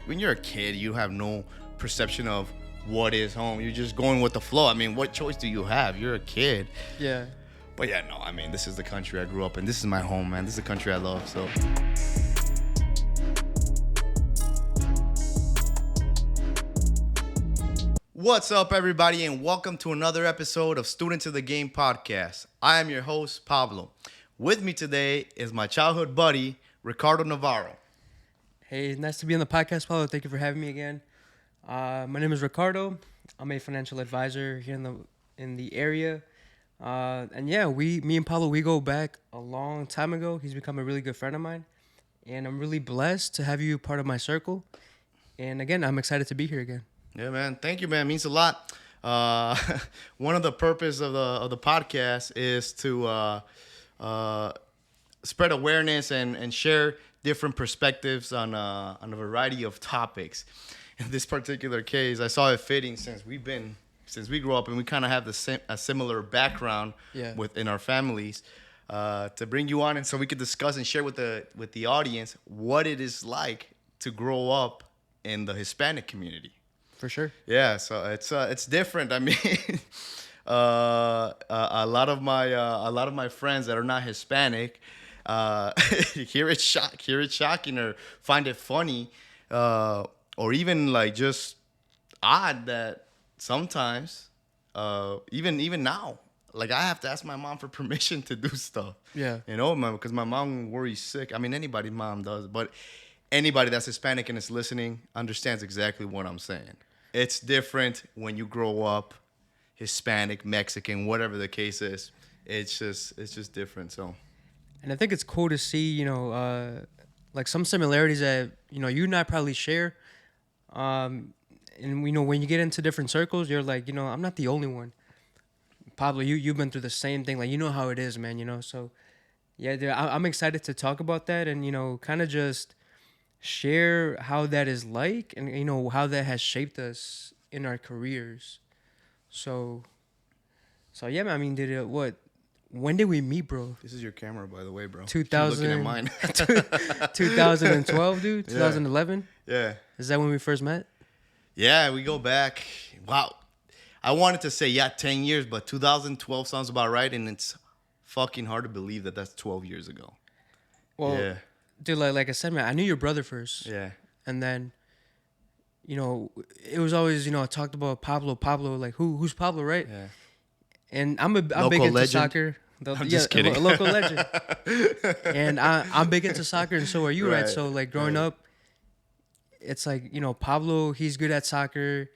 when you're a kid, you have no perception of what is home. You're just going with the flow. I mean, what choice do you have? You're a kid. Yeah. But yeah, no, I mean, this is the country I grew up in. This is my home, man. This is the country I love. So what's up, everybody, and welcome to another episode of Student to the Game podcast. I am your host, Pablo. With me today is my childhood buddy, Ricardo Navarro. Hey, nice to be on the podcast, Pablo. Thank you for having me again. My name is Ricardo. I'm a financial advisor here in the area. And yeah, me and Pablo, we go back a long time ago. He's become a really good friend of mine, and I'm really blessed to have you part of my circle. And again, I'm excited to be here again. Yeah, man. Thank you, man. It means a lot. One of the purpose of the podcast is to spread awareness and share different perspectives on a variety of topics. In this particular case, I saw it fitting since we grew up and we kind of have a similar background within our families, to bring you on and so we could discuss and share with the audience what it is like to grow up in the Hispanic community. For sure. Yeah, so it's different. I mean, a lot of my friends that are not Hispanic hear it shocking or find it funny, or even like just odd that sometimes, even now, like I have to ask my mom for permission to do stuff. Yeah. Because my mom worries sick. I mean, anybody's mom does, but anybody that's Hispanic and is listening understands exactly what I'm saying. It's different when you grow up Hispanic, Mexican, whatever the case is. It's just different. So, and I think it's cool to see, like some similarities that, you and I probably share. And, when you get into different circles, you're like, I'm not the only one. Pablo, you've been through the same thing. Like, you know how it is, man, So, yeah, dude, I'm excited to talk about that and, kind of just share how that is like and, how that has shaped us in our careers. So yeah, man, I mean, when did we meet, bro? This is your camera, by the way, bro. 2000, keep looking at mine. 2012, dude? 2011? Yeah. Is that when we first met? Yeah, we go back. Wow. I wanted to say, 10 years, but 2012 sounds about right, and it's fucking hard to believe that that's 12 years ago. Well, yeah. Dude, like I said, man, I knew your brother first. Yeah. And then, it was always, I talked about Pablo, like, who's Pablo, right? Yeah. And I'm big into legend. soccer. I'm just kidding. A local legend. And I'm big into soccer, and so are you, right? So, like, growing up, it's like, Pablo, he's good at soccer.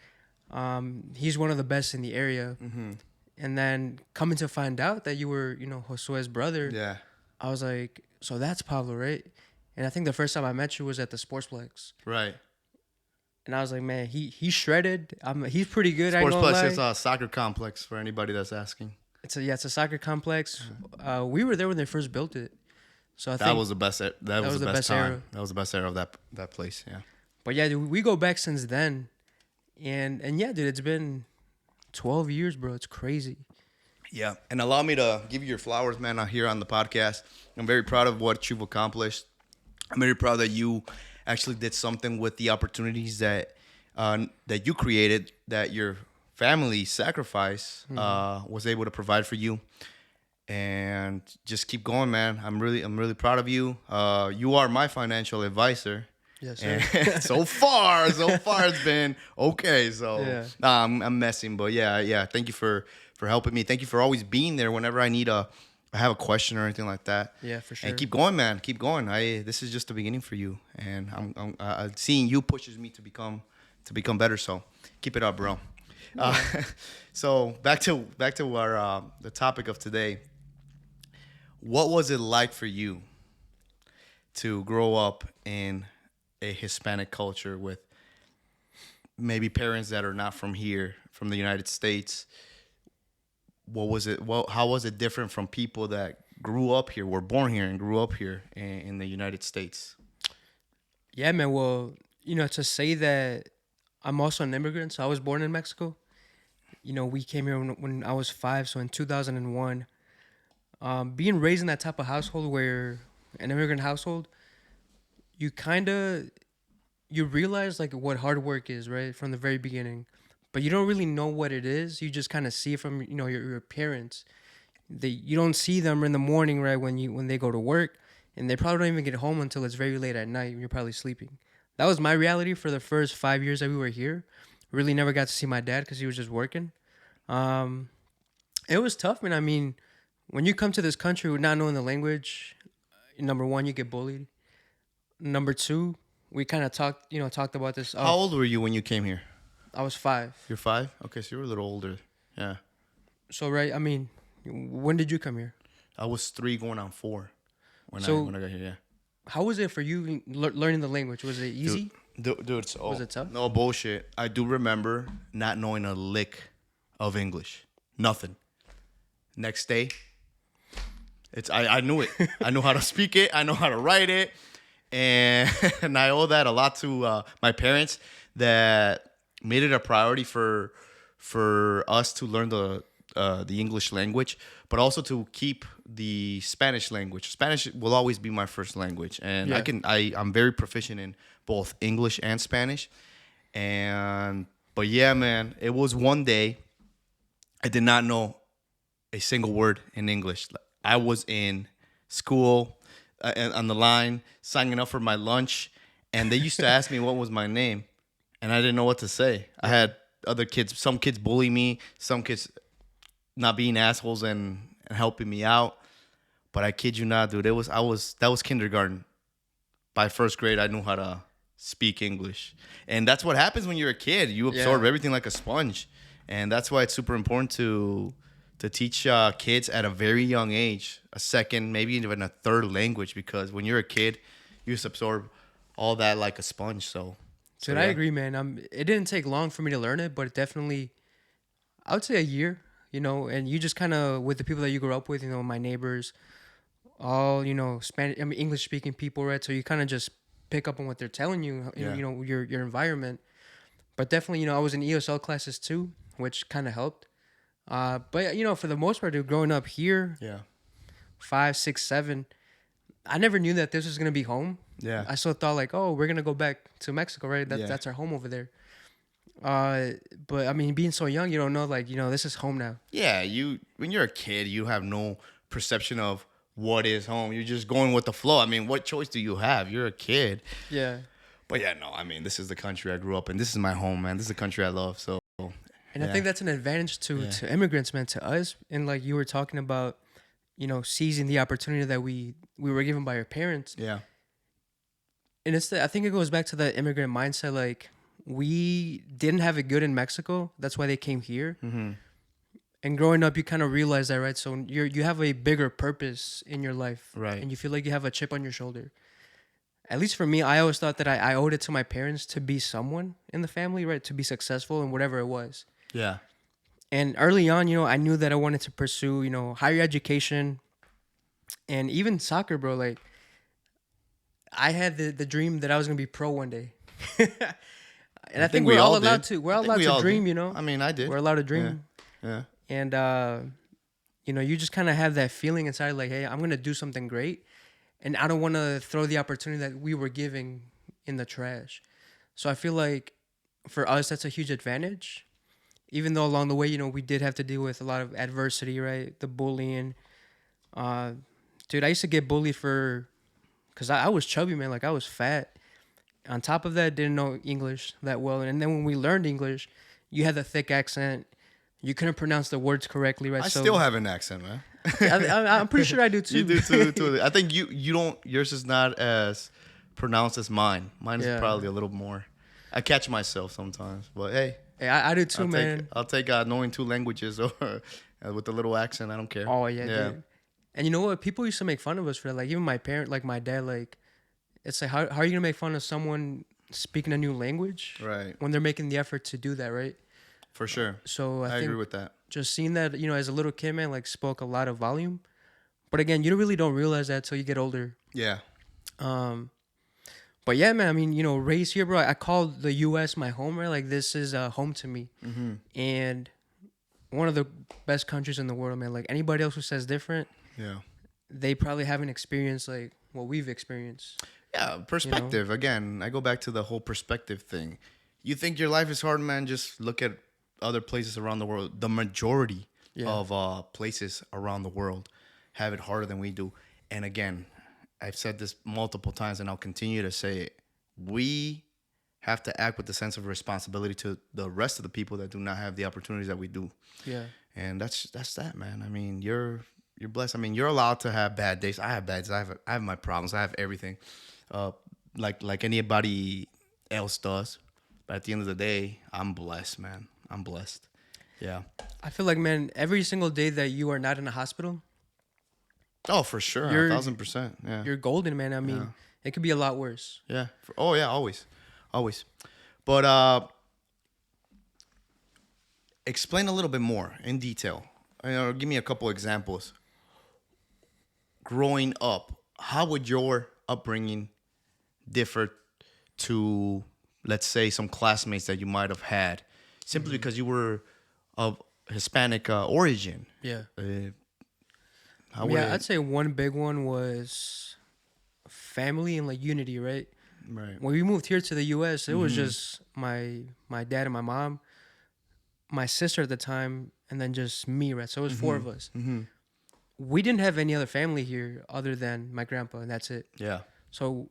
He's one of the best in the area. Mm-hmm. And then coming to find out that you were, Josue's brother. Yeah. I was like, so that's Pablo, right? And I think the first time I met you was at the Sportsplex. Right. And I was like, man, he's shredded. He's pretty good. Sportsplex is a soccer complex for anybody that's asking. It's a soccer complex. We were there when they first built it. So I think that was the best. That was the best time. Era. That was the best era of that place. Yeah. But yeah, dude, we go back since then, and yeah, dude, it's been 12 years, bro. It's crazy. Yeah, and allow me to give you your flowers, man, out here on the podcast. I'm very proud of what you've accomplished. I'm very proud that you actually did something with the opportunities that you created, that your family sacrifice was able to provide for you. And just keep going, man. I'm really proud of you. You are my financial advisor. Yes, sir. And so far it's been okay. So yeah. I'm messing, but yeah. Thank you for helping me. Thank you for always being there whenever I have a question or anything like that. Yeah, for sure. And keep going, man. Keep going. This is just the beginning for you, and I'm seeing you pushes me to become better. So keep it up, bro. Yeah. So back to our the topic of today. What was it like for you to grow up in a Hispanic culture with maybe parents that are not from here, from the United States? What was it? Well, how was it different from people that grew up here, were born here, and grew up here in the United States? Yeah, man. Well, to say that I'm also an immigrant, so I was born in Mexico. We came here when I was 5, so in 2001. Being raised in that type of household, where an immigrant household, you kind of you realize like what hard work is, right, from the very beginning, but you don't really know what it is. You just kind of see it from your parents. You don't see them in the morning, right, when they go to work, and they probably don't even get home until it's very late at night. You're probably sleeping. That was my reality for the first 5 years that we were here. Really never got to see my dad because he was just working. Um, it was tough, man. I mean, when you come to this country with not knowing the language, number one, you get bullied. Number two, we kind of talked about this. How old were you when you came here? I was 5. You're 5. Okay, so you were a little older. Yeah, So right, I mean, when did you come here? I was 3 going on 4 So when I got here. Yeah. how was it for you learning the language? Was it easy? Dude, Was it tough? no bullshit. I do remember not knowing a lick of English. Nothing. Next day, I knew it. I knew how to speak it. I know how to write it, and and I owe that a lot to my parents that made it a priority for us to learn the English language, but also to keep the Spanish language. Spanish will always be my first language, and Yeah. I'm very proficient in both English and Spanish. But yeah, man, it was one day I did not know a single word in English. I was in school and on the line signing up for my lunch, and they used to ask me what was my name, and I didn't know what to say. I had some kids bully me, some kids not being assholes and helping me out. But I kid you not, dude, that was kindergarten. By first grade, I knew how to speak English, and that's what happens when you're a kid. You absorb Yeah. everything like a sponge, and that's why it's super important to teach kids at a very young age a second, maybe even a third language, because when you're a kid, you just absorb all that like a sponge. Dude, I agree, man. It didn't take long for me to learn it, but it definitely, I would say a year, and you just kind of, with the people that you grew up with, my neighbors, all, Spanish, I mean, English speaking people, right? So you kind of just pick up on what they're telling you, Yeah. your environment. But definitely, I was in ESL classes too, which kind of helped. But, for the most part, dude, growing up here, Yeah, 5, 6, 7, I never knew that this was going to be home. yeah, I still thought like, oh, we're gonna go back to Mexico, right? Yeah. That's our home over there. But I mean, being so young, you don't know, like, this is home now. yeah. When you're a kid, you have no perception of what is home. You're just going with the flow. I mean, what choice do you have? You're a kid. Yeah. But yeah, no. I mean, this is the country I grew up in. This is my home, man. This is the country I love. So And yeah. I think that's an advantage to immigrants, man, to us. And like you were talking about, seizing the opportunity that we were given by our parents. Yeah, And I think it goes back to the immigrant mindset. Like, we didn't have it good in Mexico. That's why they came here. mm-hmm. And growing up, you kind of realize that, right? So you have a bigger purpose in your life, Right. And you feel like you have a chip on your shoulder. At least for me, I always thought that I owed it to my parents to be someone in the family, right? To be successful in whatever it was. Yeah, And early on, I knew that I wanted to pursue, higher education, and even soccer, bro. Like, I had the dream that I was gonna be pro one day. And I think we we're all all allowed did. to. We're I all think allowed we to all dream, did. I mean, I did. We're allowed to dream. Yeah. And you just kind of have that feeling inside, like, hey, I'm gonna do something great, and I don't want to throw the opportunity that we were giving in the trash. So I feel like for us, that's a huge advantage. Even though along the way, we did have to deal with a lot of adversity, right? The bullying. Dude, I used to get bullied because I was chubby, man. Like, I was fat. On top of that, didn't know English that well. And then when we learned English, you had the thick accent. You couldn't pronounce the words correctly, right? I still have an accent, man. I'm pretty sure I do too. You do too. I think you don't. Yours is not as pronounced as mine. Mine is Yeah. probably a little more. I catch myself sometimes, but hey, Hey, I do too, man. I'll take knowing 2 languages or with a little accent. I don't care. Oh yeah, dude. And you know what? People used to make fun of us for that. Like, even my parent, like my dad, like, it's like, how are you gonna make fun of someone speaking a new language Right. when they're making the effort to do that, right? For sure. So I I think agree with that. just seeing that, as a little kid, man, like, spoke a lot of volume. But again, you really don't realize that till you get older. Yeah. But yeah, man, I mean, raised here, bro. I call the U.S. my home, right? Like, this is home to me. Mm-hmm. And one of the best countries in the world, man. Like, anybody else who says different, Yeah. they probably haven't experienced like what we've experienced. Yeah, perspective. Again, I go back to the whole perspective thing. You think your life is hard, man? Just look at other places around the world. The majority of places around the world have it harder than we do. And again, I've said this multiple times, and I'll continue to say it. We have to act with the sense of responsibility to the rest of the people that do not have the opportunities that we do. Yeah. And that's that, man. I mean, you're blessed. I mean, you're allowed to have bad days. I have bad days. I have my problems. I have everything, like anybody else does. But at the end of the day, I'm blessed, man. I'm blessed. Yeah. I feel like, man, every single day that you are not in a hospital, Oh, for sure. You're- 1,000%. Yeah. you're golden, man. I mean, it could be a lot worse. Yeah. Oh, yeah. Always. But explain a little bit more in detail. Give me a couple examples. Growing up, how would your upbringing differ to, let's say, some classmates that you might have had, simply because you were of Hispanic origin? Yeah. How Yeah, I'd say one big one was family and like unity, right? Right. When we moved here to the U.S., it was just my dad and my mom, my sister at the time, and then just me, right? So it was four of us. We didn't have any other family here other than my grandpa, and that's it. Yeah. So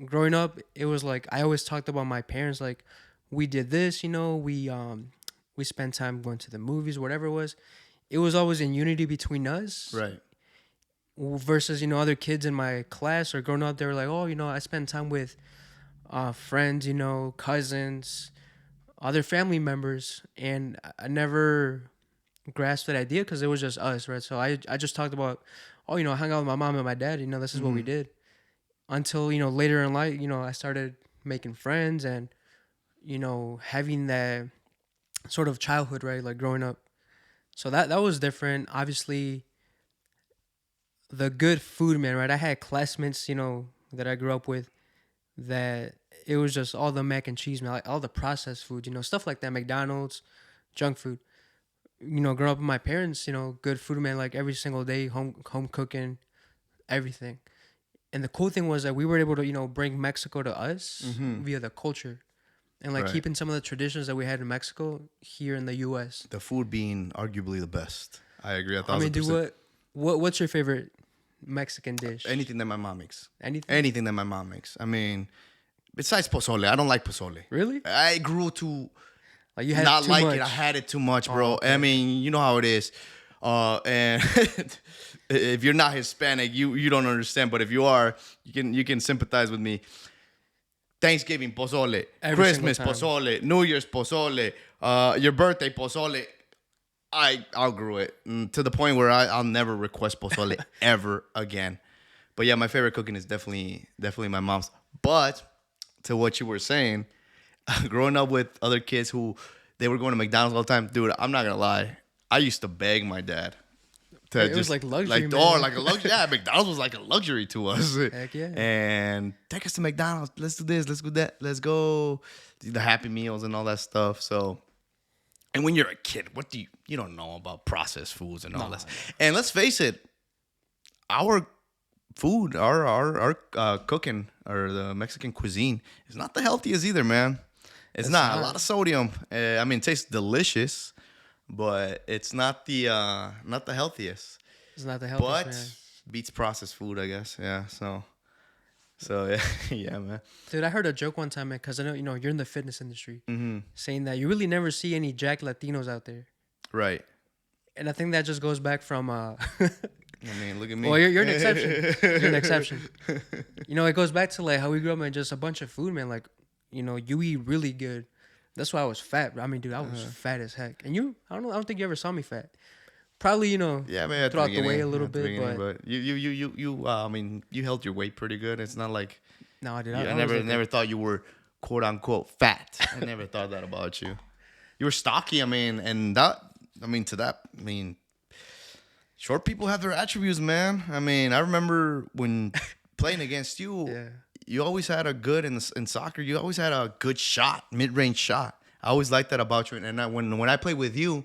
growing up, it was like I always talked about my parents, like we did this, we spent time going to the movies, whatever it was. It was always in unity between us. Right. Versus, other kids in my class or growing up, they were like, oh, I spend time with friends, cousins, other family members. And I never grasped that idea because it was just us, right? So I just talked about, oh, I hung out with my mom and my dad, this is what we did. Until, later in life, I started making friends and, having that sort of childhood, right? Like growing up. So that was different. Obviously, the good food, man, right? I had classmates, that I grew up with that it was just all the mac and cheese, man, like all the processed food, stuff like that, McDonald's, junk food. Growing up with my parents, good food, man, like every single day, home cooking, everything. And the cool thing was that we were able to, bring Mexico to us via the culture and like Right. keeping some of the traditions that we had in Mexico here in the U.S. The food being arguably the best. I agree 1,000%. I mean, dude, what's your favorite Mexican dish? Anything that my mom makes. Anything? Anything that my mom makes. I mean, besides pozole, I don't like pozole. Really? I grew to Like you had not too like much. it. I had it too much, bro. okay. I mean, you know how it is. And if you're not Hispanic, you don't understand. But if you are, you can sympathize with me. Thanksgiving pozole, Every Christmas single time. pozole, New Year's pozole, your birthday pozole. I outgrew it to the point where I'll never request pozole ever again. But yeah, my favorite cooking is definitely my mom's. But to what you were saying, growing up with other kids who they were going to McDonald's all the time, dude, I'm not gonna lie. I used to beg my dad to It was like luxury, man. like a luxury. Yeah, McDonald's was like a luxury to us. Heck yeah. And take us to McDonald's. Let's do this. Let's do that. Let's go. The Happy Meals and all that stuff. So, and when you're a kid, what do you don't know about processed foods and all that. And let's face it, our food, our cooking or the Mexican cuisine is not the healthiest either, man. It's not. A lot of sodium. I mean, it tastes delicious, but it's not the healthiest. It's not the healthiest, But man. beats processed food, I guess. Yeah. So yeah, yeah, man. Dude, I heard a joke one time, man, because I know, you're in the fitness industry, Mm-hmm. saying that you really never see any Jack Latinos out there. Right. And I think that just goes back from, I mean, look at me. well, you're an exception. You're an exception. It goes back to like how we grew up, man, just a bunch of food, man. Like, you eat really good. That's why I was fat. I mean, dude, I was fat as heck. And I don't think you ever saw me fat. Probably, Yeah, man. throughout the way a little bit, beginning, but you. I mean, you held your weight pretty good. It's not like no, dude, I was like never thought you were quote unquote fat. I never thought that about you. You were stocky. I mean, and that. I mean, short people have their attributes, man. I mean, I remember when playing against you. Yeah. You always had a good in soccer. You always had a good shot, mid-range shot. I always liked that about you. And when I play with you,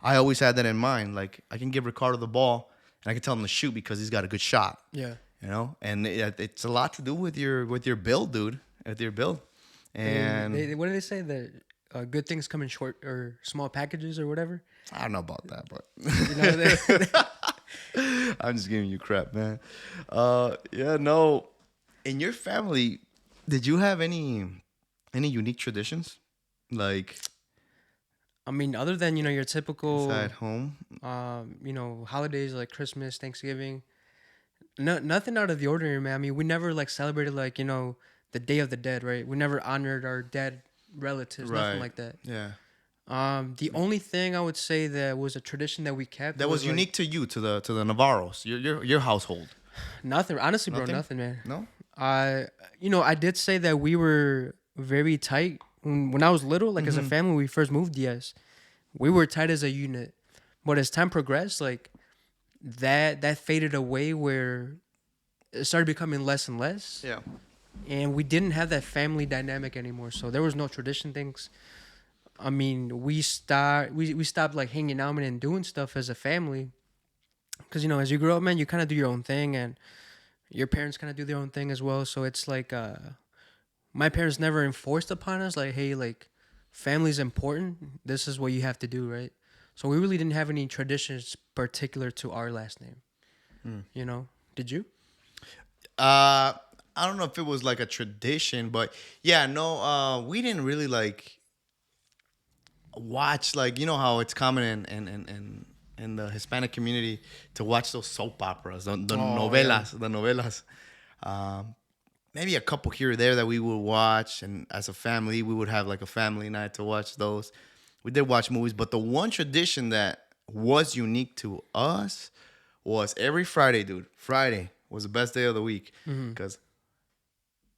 I always had that in mind. Like I can give Ricardo the ball and I can tell him to shoot because he's got a good shot. Yeah. you know, and it's a lot to do with your build, dude, with your build. And What do they say that good things come in short or small packages or whatever? I don't know about that, but You know, I'm just giving you crap, man. Yeah, no. In your family, did you have any unique traditions, like I mean, other than your inside typical home? holidays like Christmas, Thanksgiving, no, nothing out of the ordinary, man. I mean, we never like celebrated like the Day of the Dead, right? We never honored our dead relatives, nothing Right. like that. Yeah. The only thing I would say that was a tradition that we kept That was was like unique to you, to the Navarros, your household. nothing. Honestly, bro, Nothing. nothing, man. No. I did say that we were very tight when I was little. Like as a family, when we first moved. Yes, we were tight as a unit. But as time progressed, like that faded away, where it started becoming less and less, Yeah. and we didn't have that family dynamic anymore. So there was no tradition things. I mean, we stopped like hanging out and doing stuff as a family, because as you grow up, man, you kind of do your own thing, and your parents kind of do their own thing as well. So it's like my parents never enforced upon us like, hey, like family's important. This is what you have to do, right? So we really didn't have any traditions particular to our last name. Did you? Uh, I don't know if it was like a tradition, but yeah, no. We didn't really like watch, like, you know how it's common in the Hispanic community to watch those soap operas, the novelas, the novelas. Um, Maybe a couple here or there that we would watch, and as a family, we would have like a family night to watch those. We did watch movies, but the one tradition that was unique to us was every Friday, dude. Friday was the best day of the week because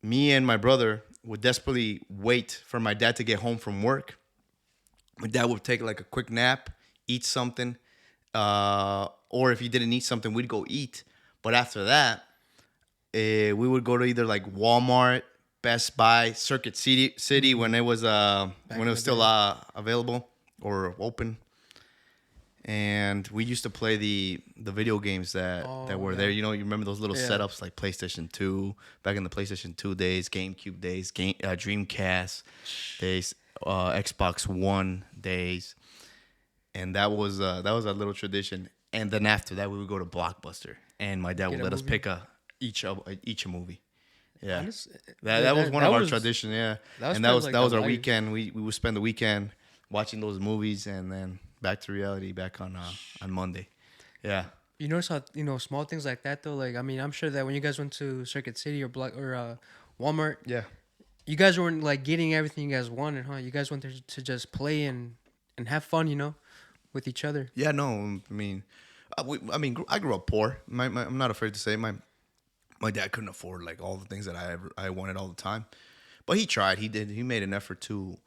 me and my brother would desperately wait for my dad to get home from work. My dad would take like a quick nap, eat something, or if he didn't eat something, we'd go eat. But after that, we would go to either like Walmart, Best Buy, Circuit City when it was still available or open. And we used to play the video games that were there. You know, you remember those little setups like PlayStation 2, back in the PlayStation 2 days, GameCube days, Dreamcast days, Xbox One days. And that was a little tradition. And then after that, we would go to Blockbuster, and my dad would let us pick each a movie. Yeah, that was one of our tradition. Yeah, and that was our weekend. We would spend the weekend watching those movies, and then back to reality back on Monday. Yeah. You notice how small things like that though. Like I mean, I'm sure that when you guys went to Circuit City or Walmart, Yeah. you guys weren't like getting everything you guys wanted, huh? You guys went there to just play and have fun, with each other. Yeah. No, I mean, I grew up poor. I'm not afraid to say my dad couldn't afford like all the things that I wanted all the time, but he tried. He did. He made an effort to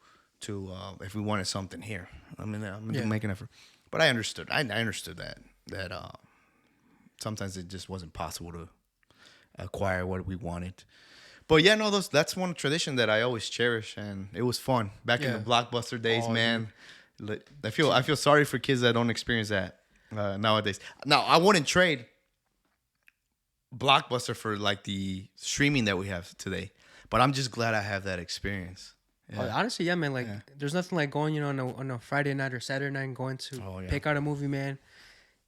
if we wanted something here. I'm gonna make an effort. But I understood. I understood that sometimes it just wasn't possible to acquire what we wanted. But yeah, no, that's one tradition that I always cherish, and it was fun back in the Blockbuster days, man. I feel sorry for kids that don't experience that nowadays. Now, I wouldn't trade Blockbuster for like the streaming that we have today, but I'm just glad I have that experience. Yeah. Honestly, yeah, man. Like, there's nothing like going, on a Friday night or Saturday night and going to pick out a movie, man.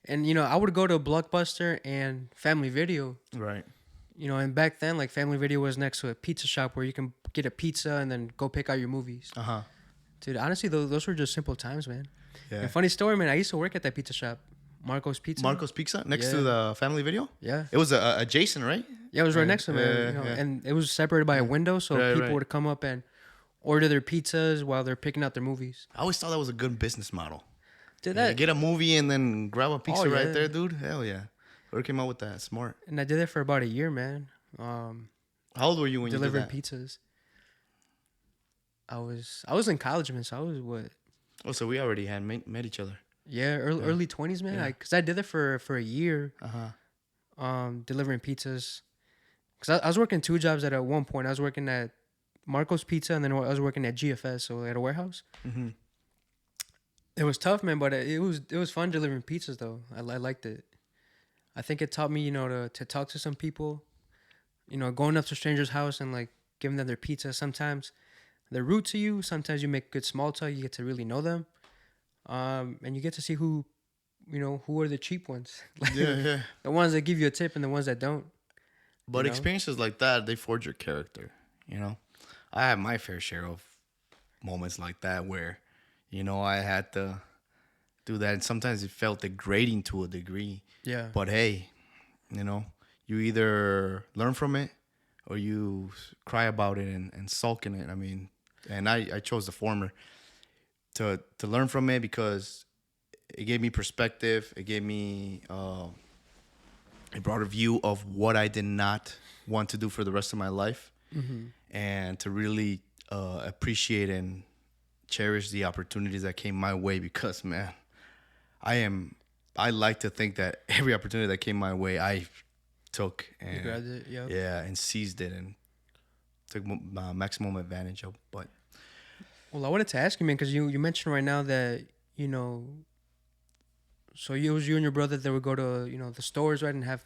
And I would go to Blockbuster and Family Video. Right. And back then, like Family Video was next to a pizza shop where you can get a pizza and then go pick out your movies. Dude, honestly, those were just simple times, man. Yeah. And funny story, man. I used to work at that pizza shop, Marco's Pizza. Marco's Pizza next to the Family Video. Yeah. It was adjacent, right? Yeah, it was right next to it, man. And it was separated by a window, so people would come up and order their pizzas while they're picking out their movies. I always thought that was a good business model. Did that? Get a movie and then grab a pizza right there, dude. Hell yeah. Whoever came out with that, smart. And I did that for about a year, man. How old were you when you did that? Delivering pizzas. I was in college, man. So I was what? Oh, so we already had met each other. Yeah, early 20s, man. Because I did it for a year. Delivering pizzas. Because I was working two jobs at one point. I was working at Marco's Pizza, and then I was working at GFS, so at a warehouse. It was tough, man, but it was fun delivering pizzas though. I liked it. I think it taught me, to talk to some people. Going up to strangers' house and like giving them their pizza. Sometimes they're rude to you. Sometimes you make good small talk. You get to really know them, and you get to see who are the cheap ones, like Yeah, yeah. the ones that give you a tip and the ones that don't. You But know. experiences like that, they forge your character. You know, I have my fair share of moments like that where, I had to do that, and sometimes it felt degrading to a degree. Yeah. But hey, you know, you either learn from it or you cry about it and sulk in it. I mean, and I chose the former to learn from it because it gave me perspective. It gave me a broader view of what I did not want to do for the rest of my life, Mm-hmm. and to really appreciate and cherish the opportunities that came my way. Because man, I like to think that every opportunity that came my way, I took You and grabbed it. Yep. yeah, and seized it and took maximum advantage of. But Well, I wanted to ask you, man, because you mentioned right now that you know, so it was you and your brother that would go to the stores, right, and have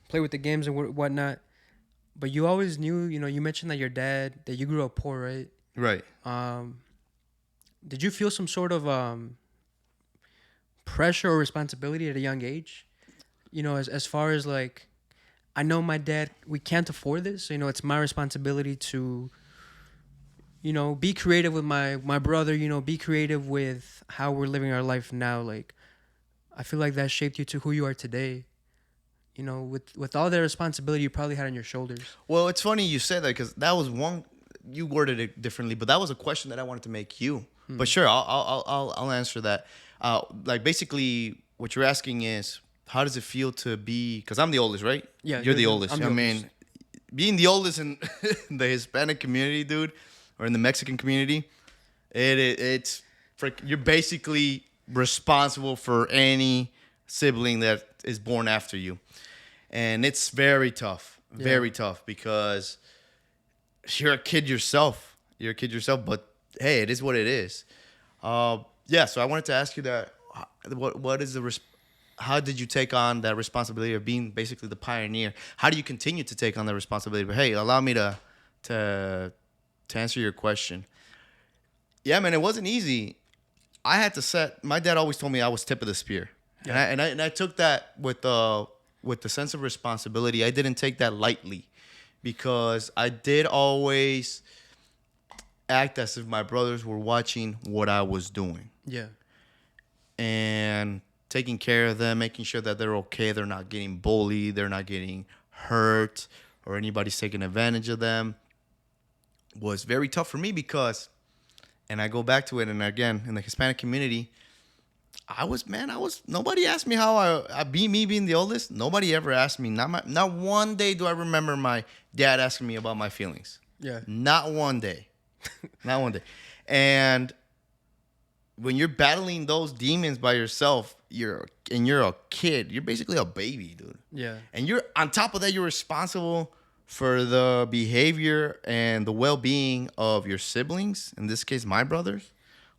play with the games and whatnot. But you always knew, you mentioned that that you grew up poor, right? right, Um, did you feel some sort of pressure or responsibility at a young age? As far as like, I know my dad, we can't afford this. So, it's my responsibility to, be creative with my brother. Be creative with how we're living our life now. Like, I feel like that shaped you to who you are today. With all the responsibility you probably had on your shoulders. well, it's funny you said that because that was one, you worded it differently, but that was a question that I wanted to make you. But sure, I'll answer that. Like basically, what you're asking is, how does it feel to be? Because I'm the oldest, right? Yeah, You're the I'm oldest. the I oldest. mean, being the oldest in the Hispanic community, dude, or in the Mexican community, it's you're basically responsible for any sibling that is born after you, and it's Yeah, very tough because you're a kid yourself. You're a kid yourself, but hey, it is what it is. Yeah. So I wanted to ask you that. What is the how did you take on that responsibility of being basically the pioneer? How do you continue to take on that responsibility? But hey, allow me to to answer your question. Yeah, man, it wasn't easy. I had to set. My dad always told me I was tip of the spear, and yeah, I took that with the sense of responsibility. I didn't take that lightly because I did always act as if my brothers were watching what I was doing yeah, and taking care of them, making sure that they're okay, they're not getting bullied, they're not getting hurt, or anybody's taking advantage of them was very tough for me because, and I go back to it, and again, in the Hispanic community, nobody asked me how me being the oldest, nobody ever asked me, not one day do I remember my dad asking me about my feelings. yeah, Not one day. Not one day. And when you're battling those demons by yourself, you're a kid. You're basically a baby, dude. yeah, And you're on top of that, you're responsible for the behavior and the well-being of your siblings. In this case, my brothers,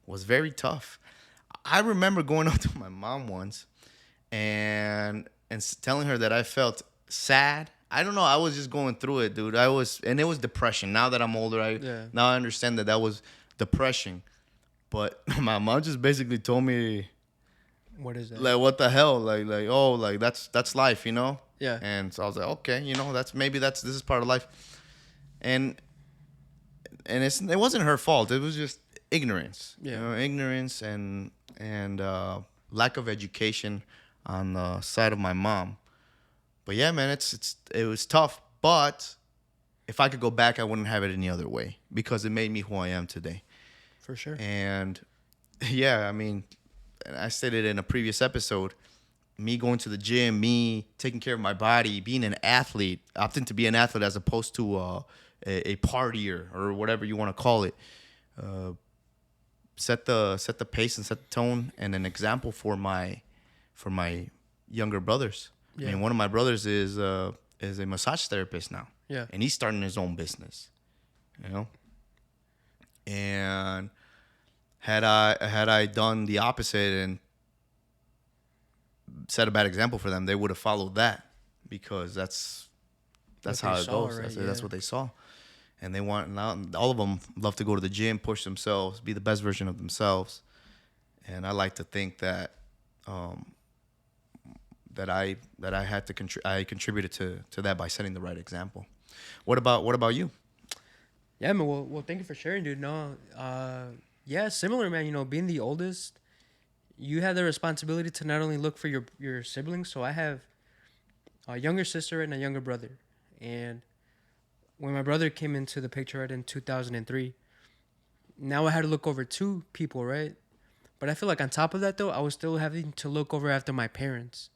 was very tough. I remember going up to my mom once and telling her that I felt sad. I don't know. I was just going through it, dude. And it was depression. Now that I'm older, yeah. now I understand that was depression. But my mom just basically told me, What is that? like, what the hell, oh, like that's life, Yeah, And so I was like, okay, this is part of life, and it wasn't her fault. It was just ignorance, yeah, ignorance and lack of education on the side of my mom. But yeah, man, it was tough. But if I could go back, I wouldn't have it any other way because it made me who I am today. for sure. And yeah, I mean, and I stated in a previous episode, me going to the gym, me taking care of my body, being an athlete, opting to be an athlete as opposed to a partier or whatever you want to call it, set the pace and set the tone and an example for my younger brothers. I Yeah, mean, one of my brothers is a massage therapist now, yeah, and he's starting his own business, you know. And had I done the opposite and set a bad example for them, they would have followed that because that's What how they it saw, goes. right? That's Yeah. what they saw, and they want now. All of them love to go to the gym, push themselves, be the best version of themselves, and I like to think that I had to I contributed to that by setting the right example. What about you? Yeah, man. Well, thank you for sharing, dude. No, yeah, similar, man. You know, being the oldest, you have the responsibility to not only look for your siblings. So I have a younger sister and a younger brother, and when my brother came into the picture right in 2003, now I had to look over two people, right? But I feel like on top of that though, I was still having to look over after my parents,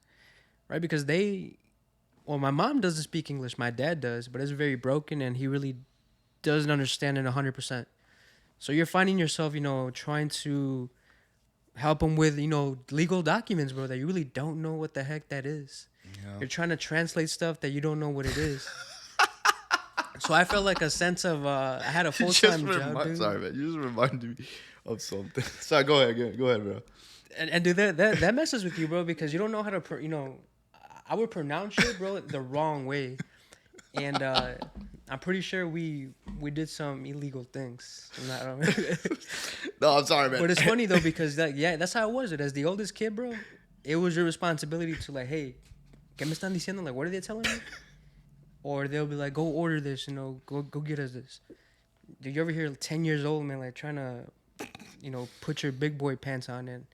right? Because well, my mom doesn't speak English, my dad does, but it's very broken, and he really doesn't understand it 100%. So you're finding yourself, trying to help them with, legal documents, bro, that you really don't know what the heck that is. Yeah. You're trying to translate stuff that you don't know what it is. So I felt like a sense of I had a full time job, dude. Sorry, man. You just reminded me of something. Sorry, go ahead, bro. And dude, that messes with you, bro, because you don't know how to, I would pronounce shit, bro, the wrong way, and I'm pretty sure we did some illegal things. No, I'm sorry, man. But it's funny though because that's how it was. As the oldest kid, bro, it was your responsibility to like, hey, ¿qué me están diciendo? Like, what are they telling me? Or they'll be like, go order this, go get us this. Dude, you ever hear 10 years old, man, like trying to, put your big boy pants on, and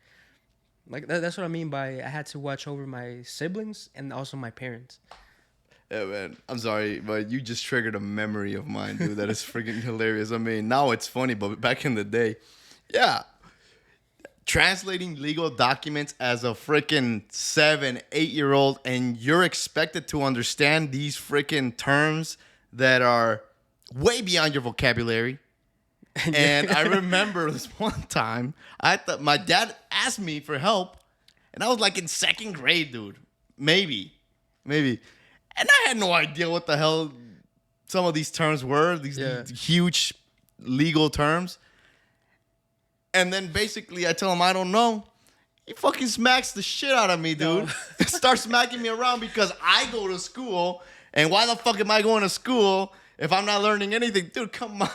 like that's what I mean by I had to watch over my siblings and also my parents. Yeah, man. I'm sorry, but you just triggered a memory of mine, dude. That is freaking hilarious. I mean, now it's funny, but back in the day, yeah. Translating legal documents as a freaking 7, 8-year-old, and you're expected to understand these freaking terms that are way beyond your vocabulary. And I remember this one time, I thought my dad asked me for help, and I was like in 2nd grade, dude. Maybe. And I had no idea what the hell some of these terms were, these huge legal terms. And then basically I tell him I don't know. He fucking smacks the shit out of me, dude. No. Starts smacking me around because I go to school. And why the fuck am I going to school if I'm not learning anything? Dude, come on.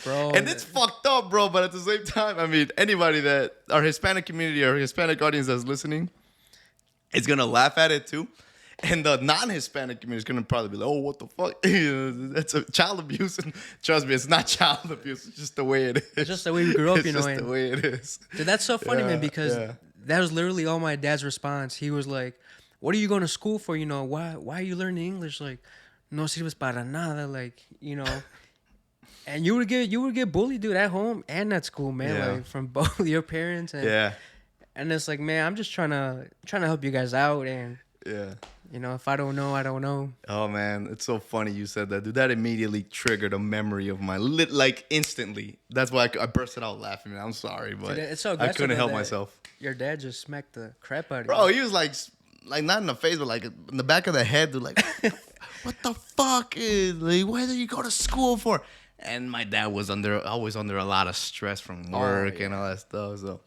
Bro. And it's fucked up, bro. But at the same time, I mean, anybody that our Hispanic community or Hispanic audience that's listening is going to laugh at it too. And the non-Hispanic community is going to probably be like, oh, what the fuck? That's a child abuse. And trust me, it's not child abuse. It's just the way it is. It's just the way we grew up, It's just the way it is. Dude, that's so funny, man, because that was literally all my dad's response. He was like, what are you going to school for? Why are you learning English? Like, no sirves para nada. Like, And you would get bullied, dude, at home and at school, man. Like, from both your parents. And, and it's like, man, I'm just trying to help you guys out. And if I don't know, I don't know. Oh, man. It's so funny you said that, dude. That immediately triggered a memory of mine. Like, instantly. That's why I bursted out laughing. I'm sorry, but dude, it's so I couldn't help myself. Your dad just smacked the crap out of you. Bro, he was like not in the face, but like in the back of the head, dude. Like, what the fuck is, like, what do you go to school for? And my dad was always under a lot of stress from work and all that stuff, so...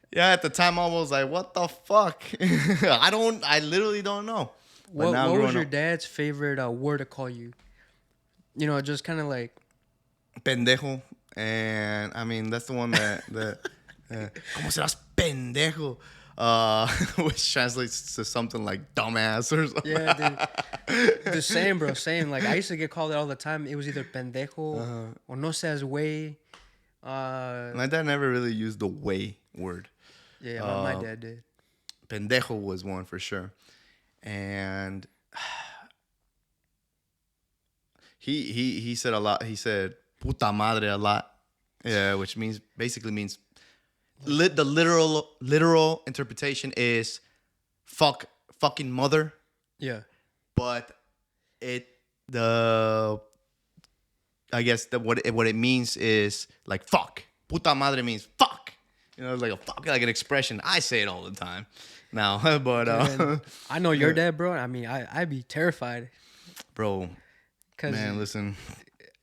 Yeah, at the time I was like, what the fuck? I literally don't know. What was your dad's favorite word to call you? Just kind of like... Pendejo. And, I mean, that's the one that ¿Cómo serás pendejo? Which translates to something like dumbass or something. Yeah, dude. The same, bro. Same. Like, I used to get called it all the time. It was either pendejo or no seas güey. My dad never really used the way word. Yeah, my dad did. Pendejo was one for sure. And he said a lot. He said puta madre a lot. Yeah, which basically means the literal interpretation is fucking mother. Yeah. But I guess what it means is like fuck. Puta madre means fuck. It's like a fuck, like an expression. I say it all the time now, but I know your dad, bro. I mean, I'd be terrified, bro. Man, listen.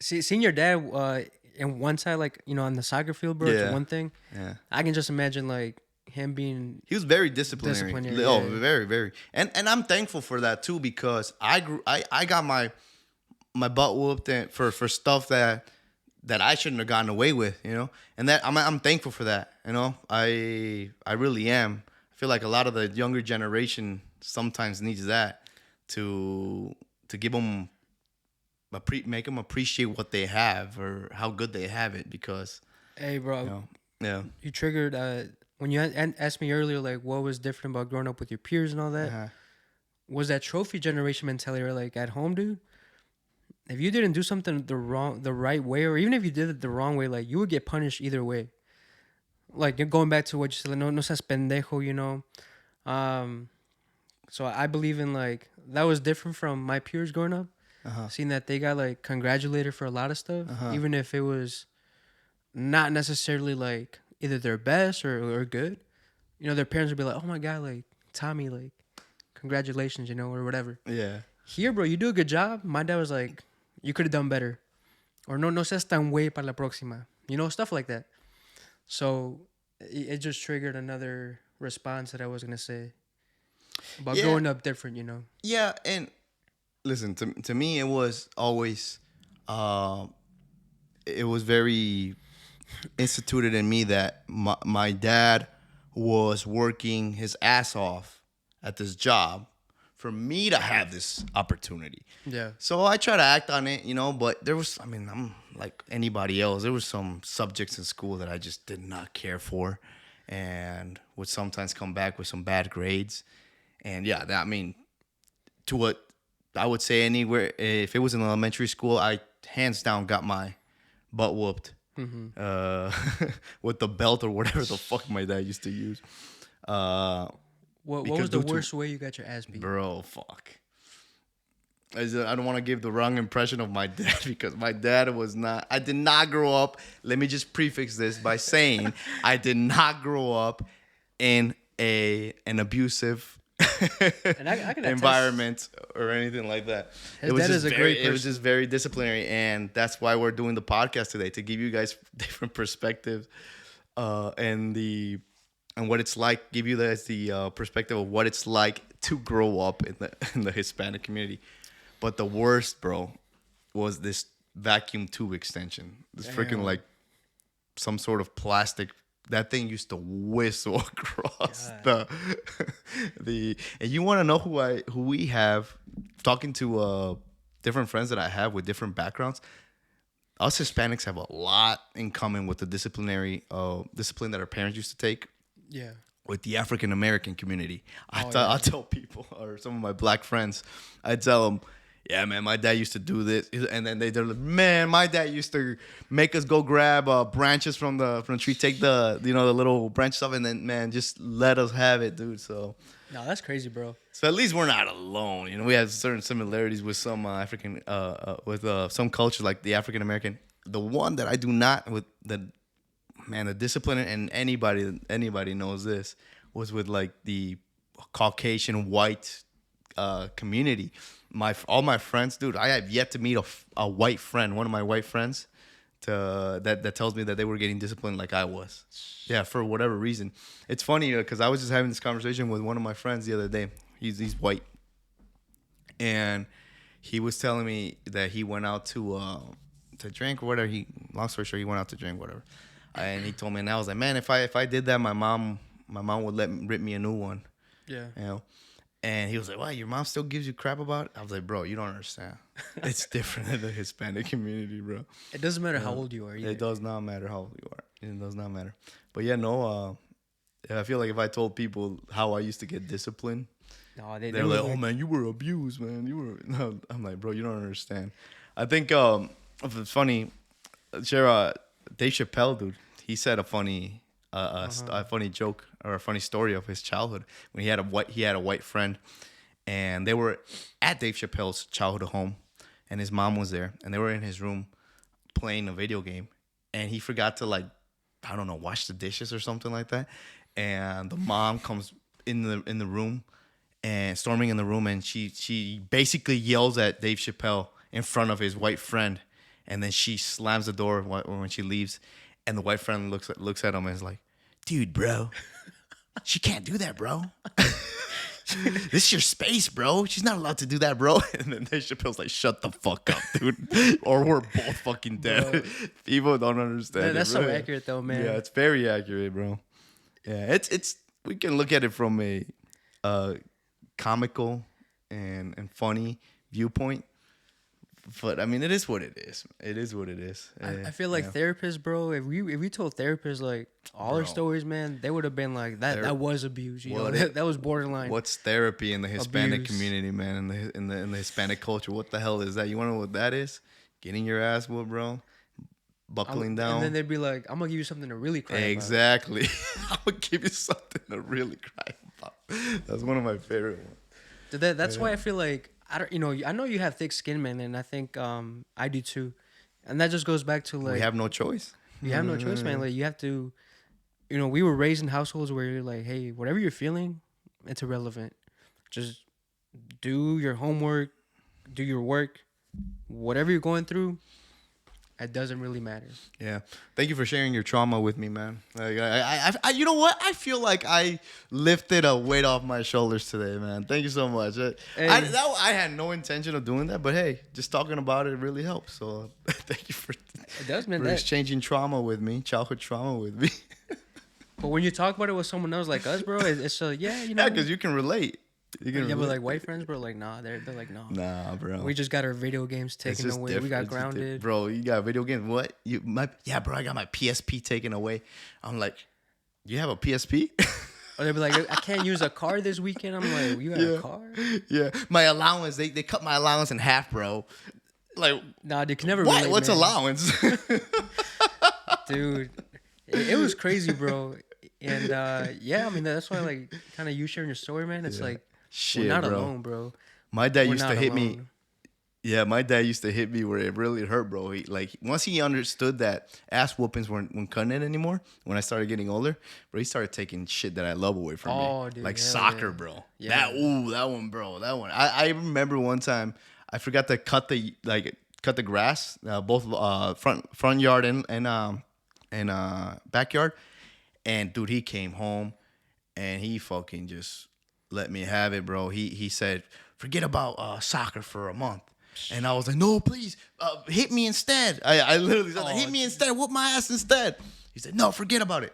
Seeing your dad in one side, like on the soccer field, bro. It's one thing. Yeah. I can just imagine like him being He was very disciplinary. disciplinary. Oh, Yeah. very, very. And I'm thankful for that too, because I got my butt whooped for stuff that I shouldn't have gotten away with, you know. And that I'm thankful for that, you know. I really am. I feel like a lot of the younger generation sometimes needs that to give them make them appreciate what they have or how good they have it, because Hey, bro, you know, yeah. you triggered when you asked me earlier, like what was different about growing up with your peers and all that. Uh-huh. Was that trophy generation mentality, or like at home, dude? If you didn't do something the right way, or even if you did it the wrong way, like you would get punished either way. Like you're going back to what you said, like, no seas pendejo, you know. Um, so I believe in like that was different from my peers growing up. Uh-huh. Seeing that they got like congratulated for a lot of stuff, Uh-huh. even if it was not necessarily like either their best or good. You know, their parents would be like, "Oh my god, like Tommy, like congratulations," you know, or whatever. Yeah. Here, bro, you do a good job. My dad was like, "You could have done better," or "No seas tan güey para la próxima," you know, stuff like that. So it just triggered another response that I was gonna say about Yeah. growing up different, you know. Yeah, and listen, to me it was always it was very instituted in me that my dad was working his ass off at this job for me to have this opportunity. Yeah. So I try to act on it, you know, but there was, I mean, I'm like anybody else. There was some subjects in school that I just did not care for and would sometimes come back with some bad grades. And yeah, that, I mean, to what I would say anywhere, if it was in elementary school, I hands down got my butt whooped with the belt or whatever the fuck my dad used to use. What Because was the due to- worst way you got your ass beat? Bro, fuck. I don't want to give the wrong impression of my dad, because my dad was not. I did not grow up. Let me just prefix this by saying I did not grow up in an abusive And I can attest- environment or anything like that. His dad is a great It was person. just very disciplinary, and that's why we're doing the podcast today, to give you guys different perspectives and what it's like. Give you guys the perspective of what it's like to grow up in the Hispanic community. But the worst, bro, was this vacuum tube extension. This freaking like some sort of plastic. That thing used to whistle across the and you want to know who we have talking to different friends that I have with different backgrounds. Us Hispanics have a lot in common with the discipline that our parents used to take Yeah. with the African American community. yeah. I tell people, or some of my black friends, I tell them, yeah, man, my dad used to do this, and then they're like, man, my dad used to make us go grab branches from the tree, take the the little branches off, and then, man, just let us have it, dude. So No, that's crazy, bro. at least we're not alone. You know, we have certain similarities with some African, with some cultures like the African American. The one that I do not with the discipline, and anybody knows this, was with like the Caucasian white community. All my friends, dude, I have yet to meet a white friend, one of my white friends, that tells me that they were getting disciplined like I was. Yeah, for whatever reason. It's funny because I was just having this conversation with one of my friends the other day. He's white, and he was telling me that he went out to drink or whatever. Long story short, he went out to drink, whatever. And he told me, and I was like, man, if I did that, my mom would rip me a new one. Yeah. You know. And he was like, "Why? Your mom still gives you crap about it?" I was like, "Bro, you don't understand. It's different in the Hispanic community, bro. It doesn't matter how old you are either. It does not matter how old you are. It does not matter." But yeah, no. I feel like if I told people how I used to get disciplined, No, they're like, "Oh man, you were abused, man. You were." No, I'm like, "Bro, you don't understand." I think it's funny. Share Dave Chappelle, dude. He said a funny joke or a funny story of his childhood when he had a white friend, and they were at Dave Chappelle's childhood home, and his mom was there, and they were in his room playing a video game, and he forgot to, like, I don't know, wash the dishes or something like that, and the mom comes in the room and storming in the room, and she basically yells at Dave Chappelle in front of his white friend, and then she slams the door when she leaves. And the white friend looks at him and is like, "Dude, bro, She can't do that, bro. This is your space, bro. She's not allowed to do that, bro. And then Dave Chappelle's like, shut the fuck up, dude. Or we're both fucking dead. Bro. People don't understand. That's it, so bro. accurate though, man. Yeah, it's very accurate, bro. Yeah, it's we can look at it from a comical and funny viewpoint. But I mean, it is what it is. It is what it is. I feel like therapists, bro. If we told therapists like all our stories, man, they would have been like that was abuse. You know, that was borderline. What's therapy in the Hispanic Abuse. community, man? In the Hispanic culture, what the hell is that? You want to know what that is? Getting your ass whooped, bro. Buckling down. And then they'd be like, "I'm gonna give you something to really cry about." Exactly. I'm gonna give you something to really cry about. That's one of my favorite ones. That's why I feel like I don't. You know, I know you have thick skin, man, and I think I do too. And that just goes back to like We have no choice. you have no choice, man. Like you have to. You know, we were raised in households where you're like, hey, whatever you're feeling, it's irrelevant. Just do your homework, do your work, whatever you're going through. It doesn't really matter. Yeah. Thank you for sharing your trauma with me, man. Like, I you know what? I feel like I lifted a weight off my shoulders today, man. Thank you so much. Hey. I had no intention of doing that, but hey, just talking about it really helps. So thank you for, It does, man. for exchanging trauma with me, childhood trauma with me. But when you talk about it with someone else like us, bro, it's yeah, you know. Yeah, because you can relate. You can Yeah, but relate. like white friends, bro, like nah, they're like nah. Nah, bro. We just got our video games It's taken just away. different. We got It's just grounded. bro, you got video games. What? Yeah, bro, I got my PSP taken away. I'm like, you have a PSP? Or they'd be like, I can't use a car this weekend. I'm like, you got a car? Yeah. My allowance, they cut my allowance in half, bro. Like, Nah, they can never what? relate, What's man. allowance? Dude, it was crazy, bro. And yeah, I mean that's why like kind of you sharing your story, man. It's like Shit, we're not bro. alone, bro. My dad We're used to not hit me. alone. Yeah, my dad used to hit me where it really hurt, bro. He, like once he understood that ass whoopings weren't cutting it anymore. When I started getting older, bro, he started taking shit that I love away from Oh, me, dude, like hell soccer, yeah. bro. Yeah. That one, bro. That one. I remember one time I forgot to cut the grass, both front yard and backyard, and dude, he came home and he fucking just let me have it, bro. He said, forget about soccer for a month. And I was like, no, please, hit me instead. I literally said, hit me instead, whoop my ass instead. He said, no, forget about it.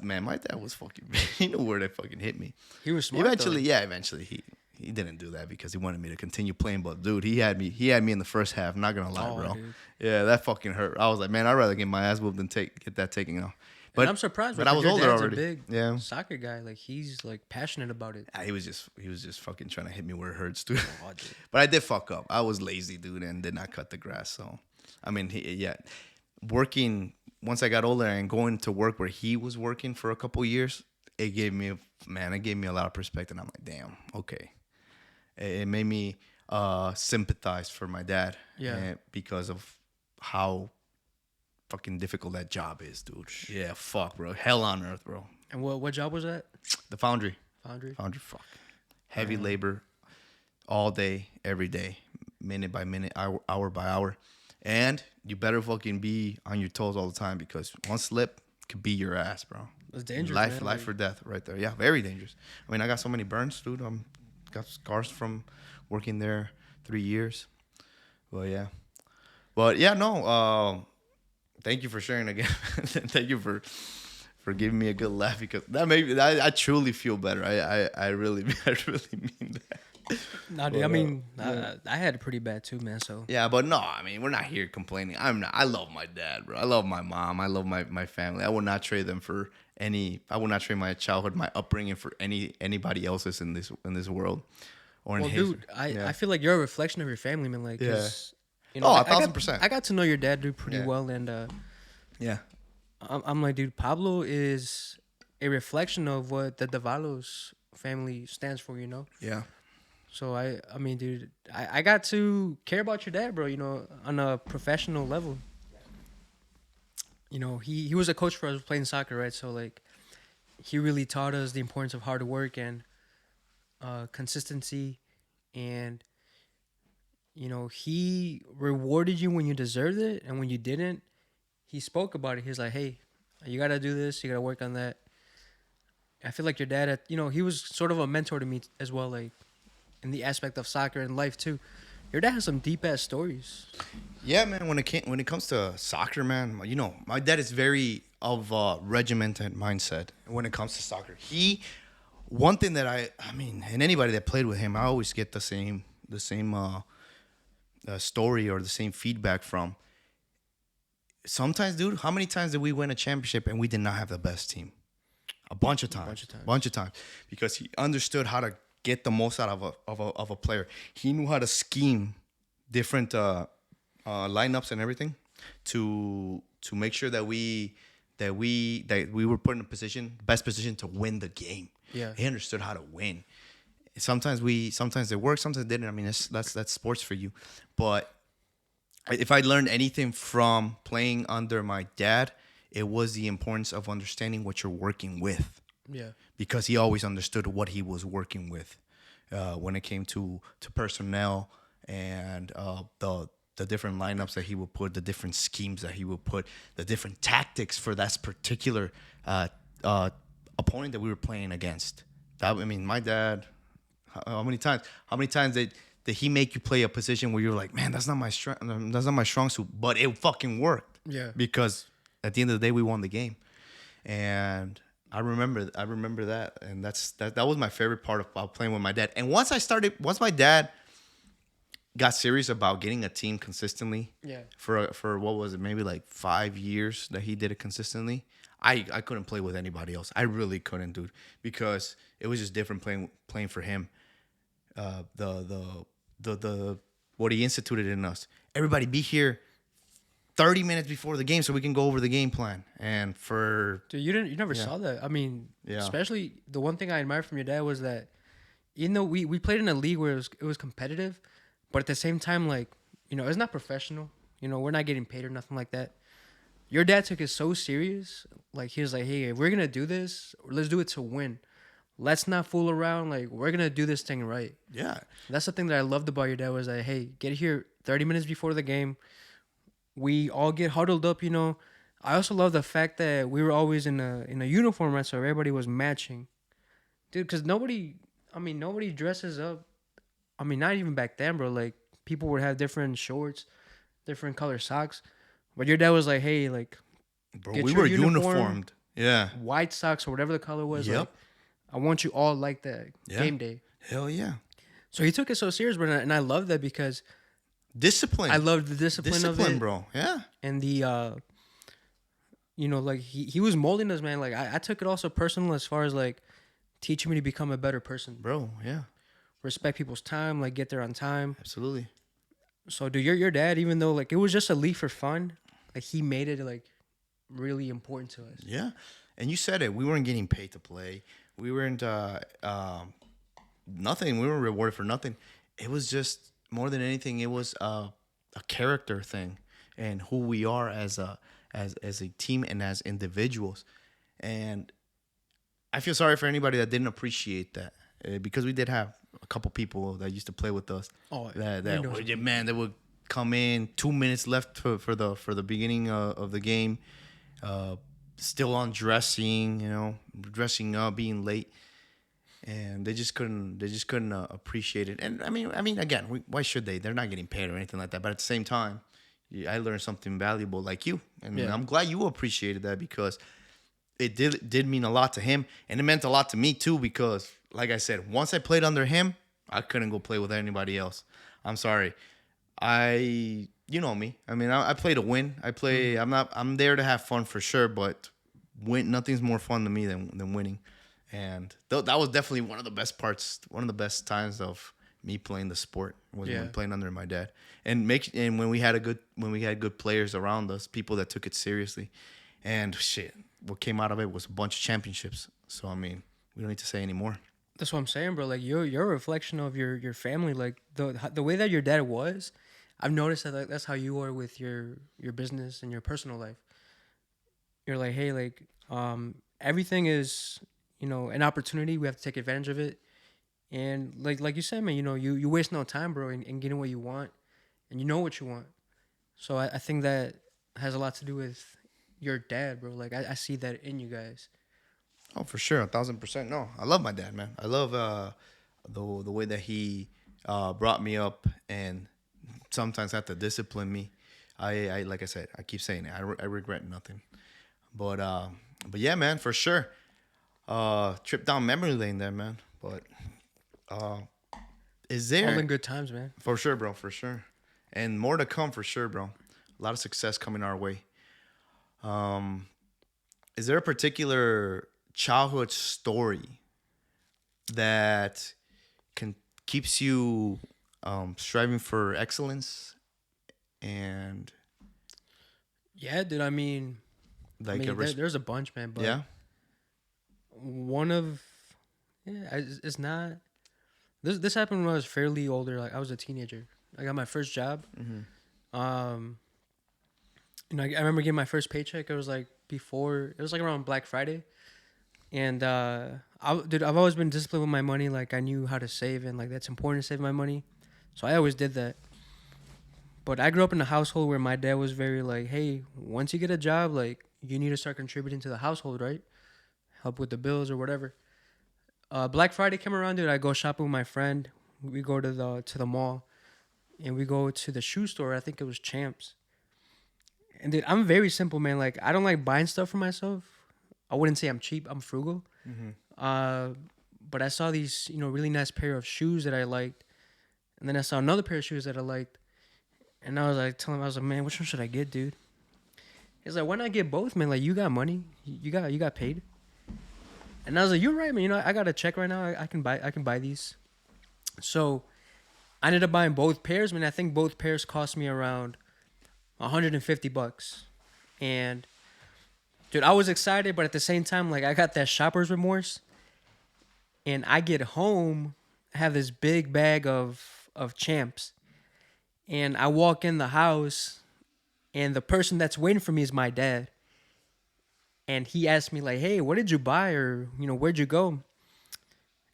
Man, my dad was fucking, he knew where they fucking hit me. He was smart. Eventually he didn't do that because he wanted me to continue playing. But dude, he had me in the first half. Not gonna lie, bro. Dude. Yeah, that fucking hurt. I was like, man, I'd rather get my ass whooped than get that taken off. But I'm surprised. But I was your older dad's already. A big Yeah. soccer guy. Like he's like passionate about it. He was just fucking trying to hit me where it hurts, dude. Oh, dude. But I did fuck up. I was lazy, dude, and did not cut the grass. So, I mean, working once I got older and going to work where he was working for a couple years, it gave me a lot of perspective. And I'm like, damn, okay. It made me sympathize for my dad, because of how fucking difficult that job is, dude. Yeah, fuck, bro. Hell on earth, bro. And what job was that? The foundry. Foundry. Fuck. Heavy labor all day, every day, minute by minute, hour by hour. And you better fucking be on your toes all the time because one slip could be your ass, bro. It's dangerous, Life man. or death right there. Yeah, very dangerous. I mean, I got so many burns, dude. Got scars from working there 3 years. Well, yeah. But yeah, no. Thank you for sharing again. Thank you for giving me a good laugh because that made me, I truly feel better. I really mean that. Nah, dude. I mean, I had it pretty bad too, man. So Yeah, but no, I mean, we're not here complaining. I love my dad, bro. I love my mom. I love my family. I would not trade them for I would not trade my childhood, my upbringing for anybody else's in this world. Or in well, his. dude, I feel like you're a reflection of your family, man. Like, 'cause, you Oh, I 1,000%. I got to know your dad, dude, pretty Yeah. well, and Yeah. I'm like, dude, Pablo is a reflection of what the Davalos family stands for, you know. Yeah. So I mean, dude, I got to care about your dad, bro. You know, on a professional level. You know, he was a coach for us playing soccer, right? So like, he really taught us the importance of hard work and consistency, and you know, he rewarded you when you deserved it, and when you didn't, he spoke about it. He was like, "Hey, you gotta do this. You gotta work on that." I feel like your dad, he was sort of a mentor to me as well, like in the aspect of soccer and life too. Your dad has some deep ass stories. Yeah, man. When it comes to soccer, man, my dad is very of regimented mindset when it comes to soccer. One thing that I mean, and anybody that played with him, I always get the same story or the same feedback from. Sometimes, dude, how many times did we win a championship and we did not have the best team? A bunch of A bunch times, of times. bunch of times, because he understood how to get the most out of a player. He knew how to scheme different lineups and everything to make sure that we were put in a best position to win the game. Yeah. He understood how to win. Sometimes it worked, sometimes it didn't. I mean, that's sports for you. But if I learned anything from playing under my dad, it was the importance of understanding what you're working with, Yeah. because he always understood what he was working with when it came to personnel and the different lineups that he would put, the different schemes that he would put, the different tactics for that particular opponent that we were playing against. I mean, my dad. How many times? How many times did he make you play a position where you're like, man, that's not my strong suit, but it fucking worked. Yeah. Because at the end of the day, we won the game, and I remember that, and that was my favorite part about playing with my dad. And once my dad got serious about getting a team consistently, Yeah. for what was it, maybe like 5 years that he did it consistently. I couldn't play with anybody else. I really couldn't, dude, because it was just different playing for him. The what he instituted in us. Everybody be here 30 minutes before the game so we can go over the game plan. And Dude, you never Yeah. saw that. I mean, Yeah. especially the one thing I admired from your dad was that even though we played in a league where it was competitive, but at the same time, like, it's not professional. We're not getting paid or nothing like that. Your dad took it so serious. Like, he was like, hey, if we're gonna do this, let's do it to win. Let's not fool around. Like, we're gonna do this thing right. yeah, That's the thing that I loved about your dad was that, hey, get here 30 minutes before the game. We all get huddled up. I also love the fact that we were always in a uniform, right? So everybody was matching, dude. Because nobody dresses up. I mean, not even back then, bro. Like, people would have different shorts, different color socks. But your dad was like, hey, like, bro, get we your were uniform, uniformed. Yeah. white socks or whatever the color was. Yep. Like, I want you all like that Yeah. game day. Hell yeah. So he took it so serious, bro, and I love that because Discipline. I loved the discipline of it, bro. Yeah. and the like he was molding us, man. Like I took it also personal as far as like teaching me to become a better person, Bro, yeah. respect people's time, like get there on time. Absolutely. So, dude, your dad, even though like it was just a league for fun, like he made it like really important to us. Yeah. And you said it. We weren't getting paid to play. We weren't nothing. We weren't rewarded for nothing. It was just more than anything. It was a character thing and who we are as a team and as individuals. And I feel sorry for anybody that didn't appreciate that because we did have a couple people that used to play with us. Oh, That would come in 2 minutes left for the beginning of the game. Still undressing, dressing up, being late, and they just couldn't appreciate it. And I mean, again, why should they? They're not getting paid or anything like that. But at the same time, I learned something valuable like you, and Yeah. I'm glad you appreciated that because it did mean a lot to him, and it meant a lot to me too. Because, like I said, once I played under him, I couldn't go play with anybody else. I'm sorry. You know me. I mean, I play to win. I'm there to have fun for sure, but nothing's more fun to me than winning. And that was definitely one of the best parts, one of the best times of me playing the sport was when playing under my dad. And when we had good players around us, people that took it seriously. And shit, what came out of it was a bunch of championships. So I mean, we don't need to say any more. That's what I'm saying, bro. Like you're a reflection of your family. Like the way that your dad was, I've noticed that like, that's how you are with your business and your personal life. You're like, hey, like everything is an opportunity. We have to take advantage of it. And like you said, man, you waste no time, bro, in getting what you want, and you know what you want. So I think that has a lot to do with your dad, bro. Like I see that in you guys. Oh, for sure, 1,000%. No, I love my dad, man. I love the way that he brought me up, and sometimes had to discipline me. I like I said, I keep saying it. I regret nothing. But uh, but yeah, man, for sure. Trip down memory lane there, man. But uh, is All there in good times, man. for sure, bro, for sure, and more to come for sure, bro. A lot of success coming our way. Um, is there a particular childhood story that can keeps you striving for excellence and Yeah, dude. I like a mean, there's a bunch, man. But yeah. one of yeah, it's not. This happened when I was fairly older. Like I was a teenager. I got my first job. Um, I remember getting my first paycheck. It was like before. It was like around Black Friday, and I've always been disciplined with my money. Like I knew how to save, and like that's important to save my money. So I always did that. But I grew up in a household where my dad was very like, hey, once you get a job, like you need to start contributing to the household, right? Help with the bills or whatever. Black Friday came around, dude. I go shopping with my friend. We go to the mall, and we go to the shoe store. I think it was Champs. And dude, I'm very simple, man. Like I don't like buying stuff for myself. I wouldn't say I'm cheap. I'm frugal. Uh, but I saw these, really nice pair of shoes that I liked, and then I saw another pair of shoes that I liked, and I was like, telling him, I was like, man, which one should I get, dude? He's like, why not get both, man? Like you got money, you got paid. And I was like, you're right, man. I got a check right now. I can buy these. So I ended up buying both pairs, man. I think both pairs cost me around $150. And dude, I was excited, but at the same time, like I got that shopper's remorse. And I get home, have this big bag of Champs, and I walk in the house, and the person that's waiting for me is my dad. And he asked me like, "Hey, what did you buy, or where'd you go?"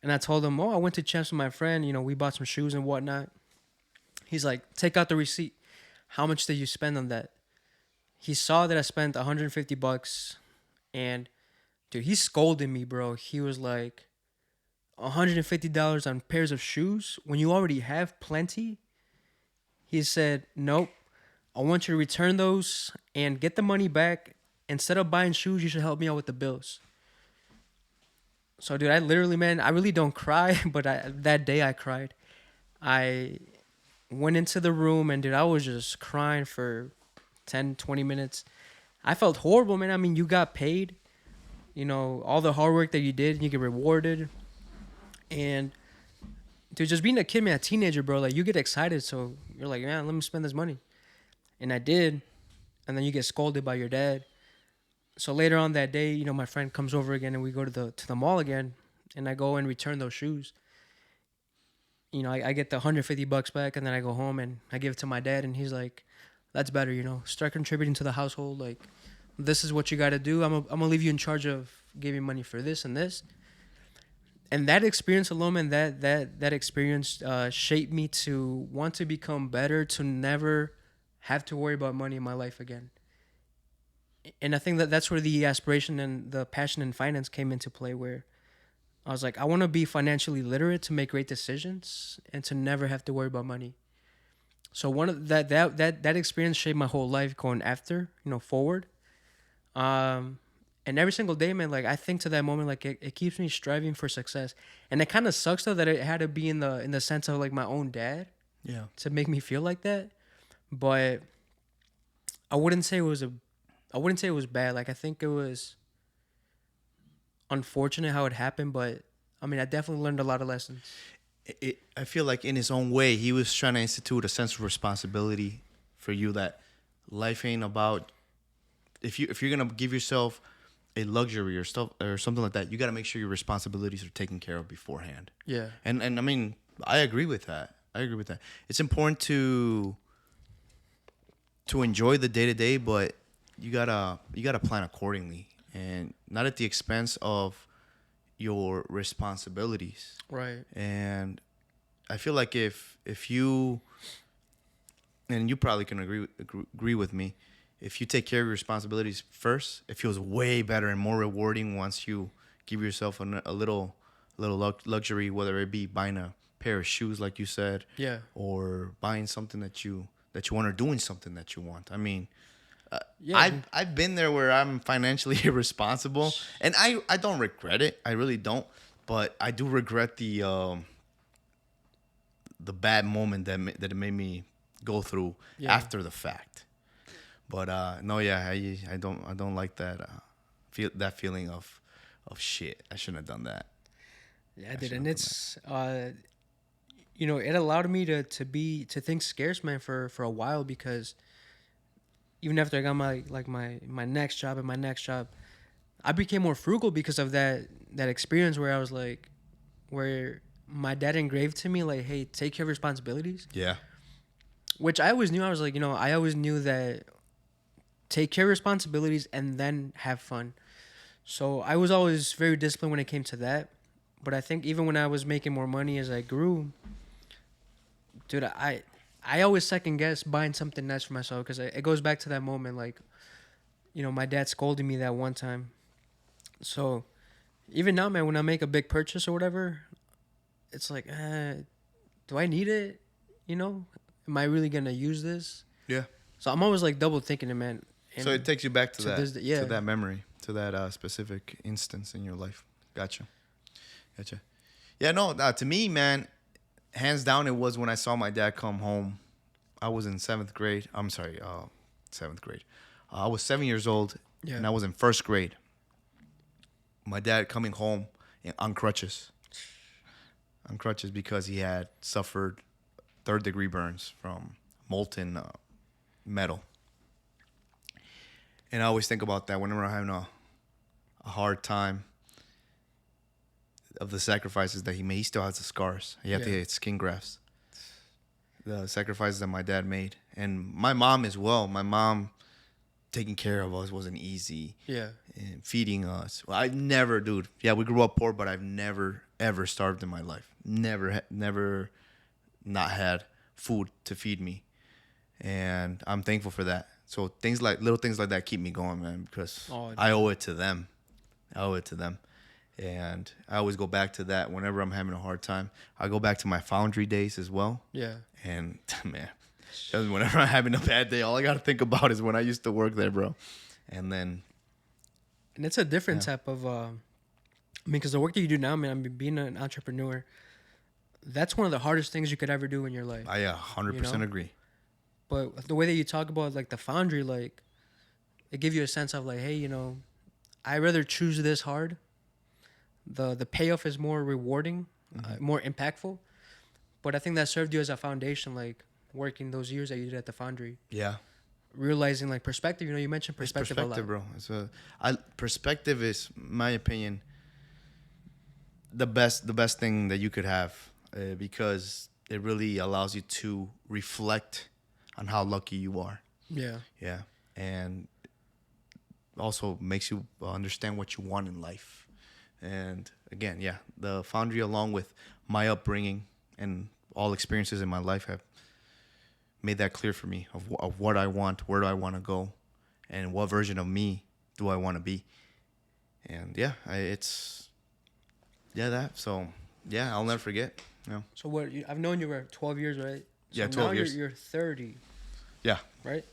And I told him, "Oh, I went to Champs with my friend. We bought some shoes and whatnot." He's like, "Take out the receipt. How much did you spend on that?" He saw that I spent $150, and dude, he scolded me, bro. He was like, $150 on pairs of shoes when you already have plenty? He said, nope. I want you to return those and get the money back. Instead of buying shoes, you should help me out with the bills. So, dude, I literally, man, I really don't cry, but that day I cried. I went into the room and, dude, I was just crying for 10, 20 minutes. I felt horrible, man. I mean, you got paid, all the hard work that you did, you get rewarded. And dude, just being a kid, man, a teenager, bro, like you get excited, so you're like, man, let me spend this money. And I did. And then you get scolded by your dad. So later on that day, my friend comes over again and we go to the mall again, and I go and return those shoes. I get the $150 back, and then I go home and I give it to my dad, and he's like, that's better, start contributing to the household. Like, this is what you got to do. I'm gonna leave you in charge of giving money for this and this. And that experience alone, man, that experience shaped me to want to become better, to never have to worry about money in my life again. And I think that's where the aspiration and the passion in finance came into play, where I was like, I want to be financially literate to make great decisions and to never have to worry about money. So one of that experience shaped my whole life going after, forward. And every single day, man, like I think to that moment, like it keeps me striving for success. And it kind of sucks though that it had to be in the sense of like my own dad Yeah. to make me feel like that. But I wouldn't say it was I wouldn't say it was bad. Like I think it was unfortunate how it happened, but I mean, I definitely learned a lot of lessons. I feel like in his own way, he was trying to institute a sense of responsibility for you, that life ain't about, if you're gonna give yourself a luxury or stuff or something like that, you got to make sure your responsibilities are taken care of beforehand. Yeah. And I mean, I agree with that. It's important to enjoy the day to day, but you gotta plan accordingly, and not at the expense of your responsibilities. Right. And I feel like if you, and you probably can agree with me, if you take care of your responsibilities first, it feels way better and more rewarding once you give yourself a little luxury, whether it be buying a pair of shoes, like you said, Yeah. or buying something that you want or doing something that you want. I mean, Yeah. I've been there where I'm financially irresponsible, and I don't regret it. I really don't, but I do regret the bad moment that it made me go through Yeah. after the fact. But no, yeah, I don't like that that feeling of shit. I shouldn't have done that. Yeah, I I did, shouldn't and have done it's it allowed me to think scarce, man, for a while, because even after I got my next job and my next job, I became more frugal because of that experience where I was like, where my dad engraved to me like, hey, take care of responsibilities, that. Yeah, which I always knew. I was like, I always knew that take care of responsibilities and then have fun. So I was always very disciplined when it came to that. But I think even when I was making more money as I grew, dude, I always second guess buying something nice for myself, because it goes back to that moment, like, my dad scolded me that one time. So even now, man, when I make a big purchase or whatever, it's like, do I need it? Am I really gonna use this? yeah. So I'm always like double thinking it, man. So it And takes you back to to that this, yeah, to that memory, to that specific instance in your life. Gotcha. Yeah, no. To me, man, hands down, it was when I saw my dad come home. I was in seventh grade. I'm sorry, seventh grade. I was 7 years old, yeah, and I was in first grade. My dad coming home on crutches, because he had suffered third-degree burns from molten metal. And I always think about that whenever I'm having a hard time of the sacrifices that he made. He still has the scars. He had to Yeah. get skin grafts. The sacrifices that my dad made. And my mom as well. My mom taking care of us wasn't easy. yeah, And feeding us. Well, I never, dude. Yeah, we grew up poor, but I've never, ever starved in my life. Never not had food to feed me. And I'm thankful for that. So little things like that keep me going, man, because Oh, I owe it to them. And I always go back to that whenever I'm having a hard time. I go back to my foundry days as well. yeah, And man, whenever I'm having a bad day, all I got to think about is when I used to work there, bro. And then, and it's a different Yeah. type of. Because the work that you do now, man, I mean, being an entrepreneur, that's one of the hardest things you could ever do in your life. I 100% You know? agree. But the way that you talk about like the foundry, like, it gives you a sense of like, hey, I rather choose this hard. The payoff is more rewarding, more impactful. But I think that served you as a foundation, like working those years that you did at the foundry, Yeah. realizing like perspective. You mentioned It's perspective a lot. bro. Perspective is, in my opinion, the best thing that you could have, because it really allows you to reflect on how lucky you are. Yeah, Yeah, and also makes you understand what you want in life. And again, yeah, the foundry, along with my upbringing and all experiences in my life, have made that clear for me of what I want, where do I want to go, and what version of me do I want to be. And yeah, that. So yeah, I'll never forget. Yeah, So I've known you for 12 years, right? So Yeah, 12 now years. You're 30, yeah, right?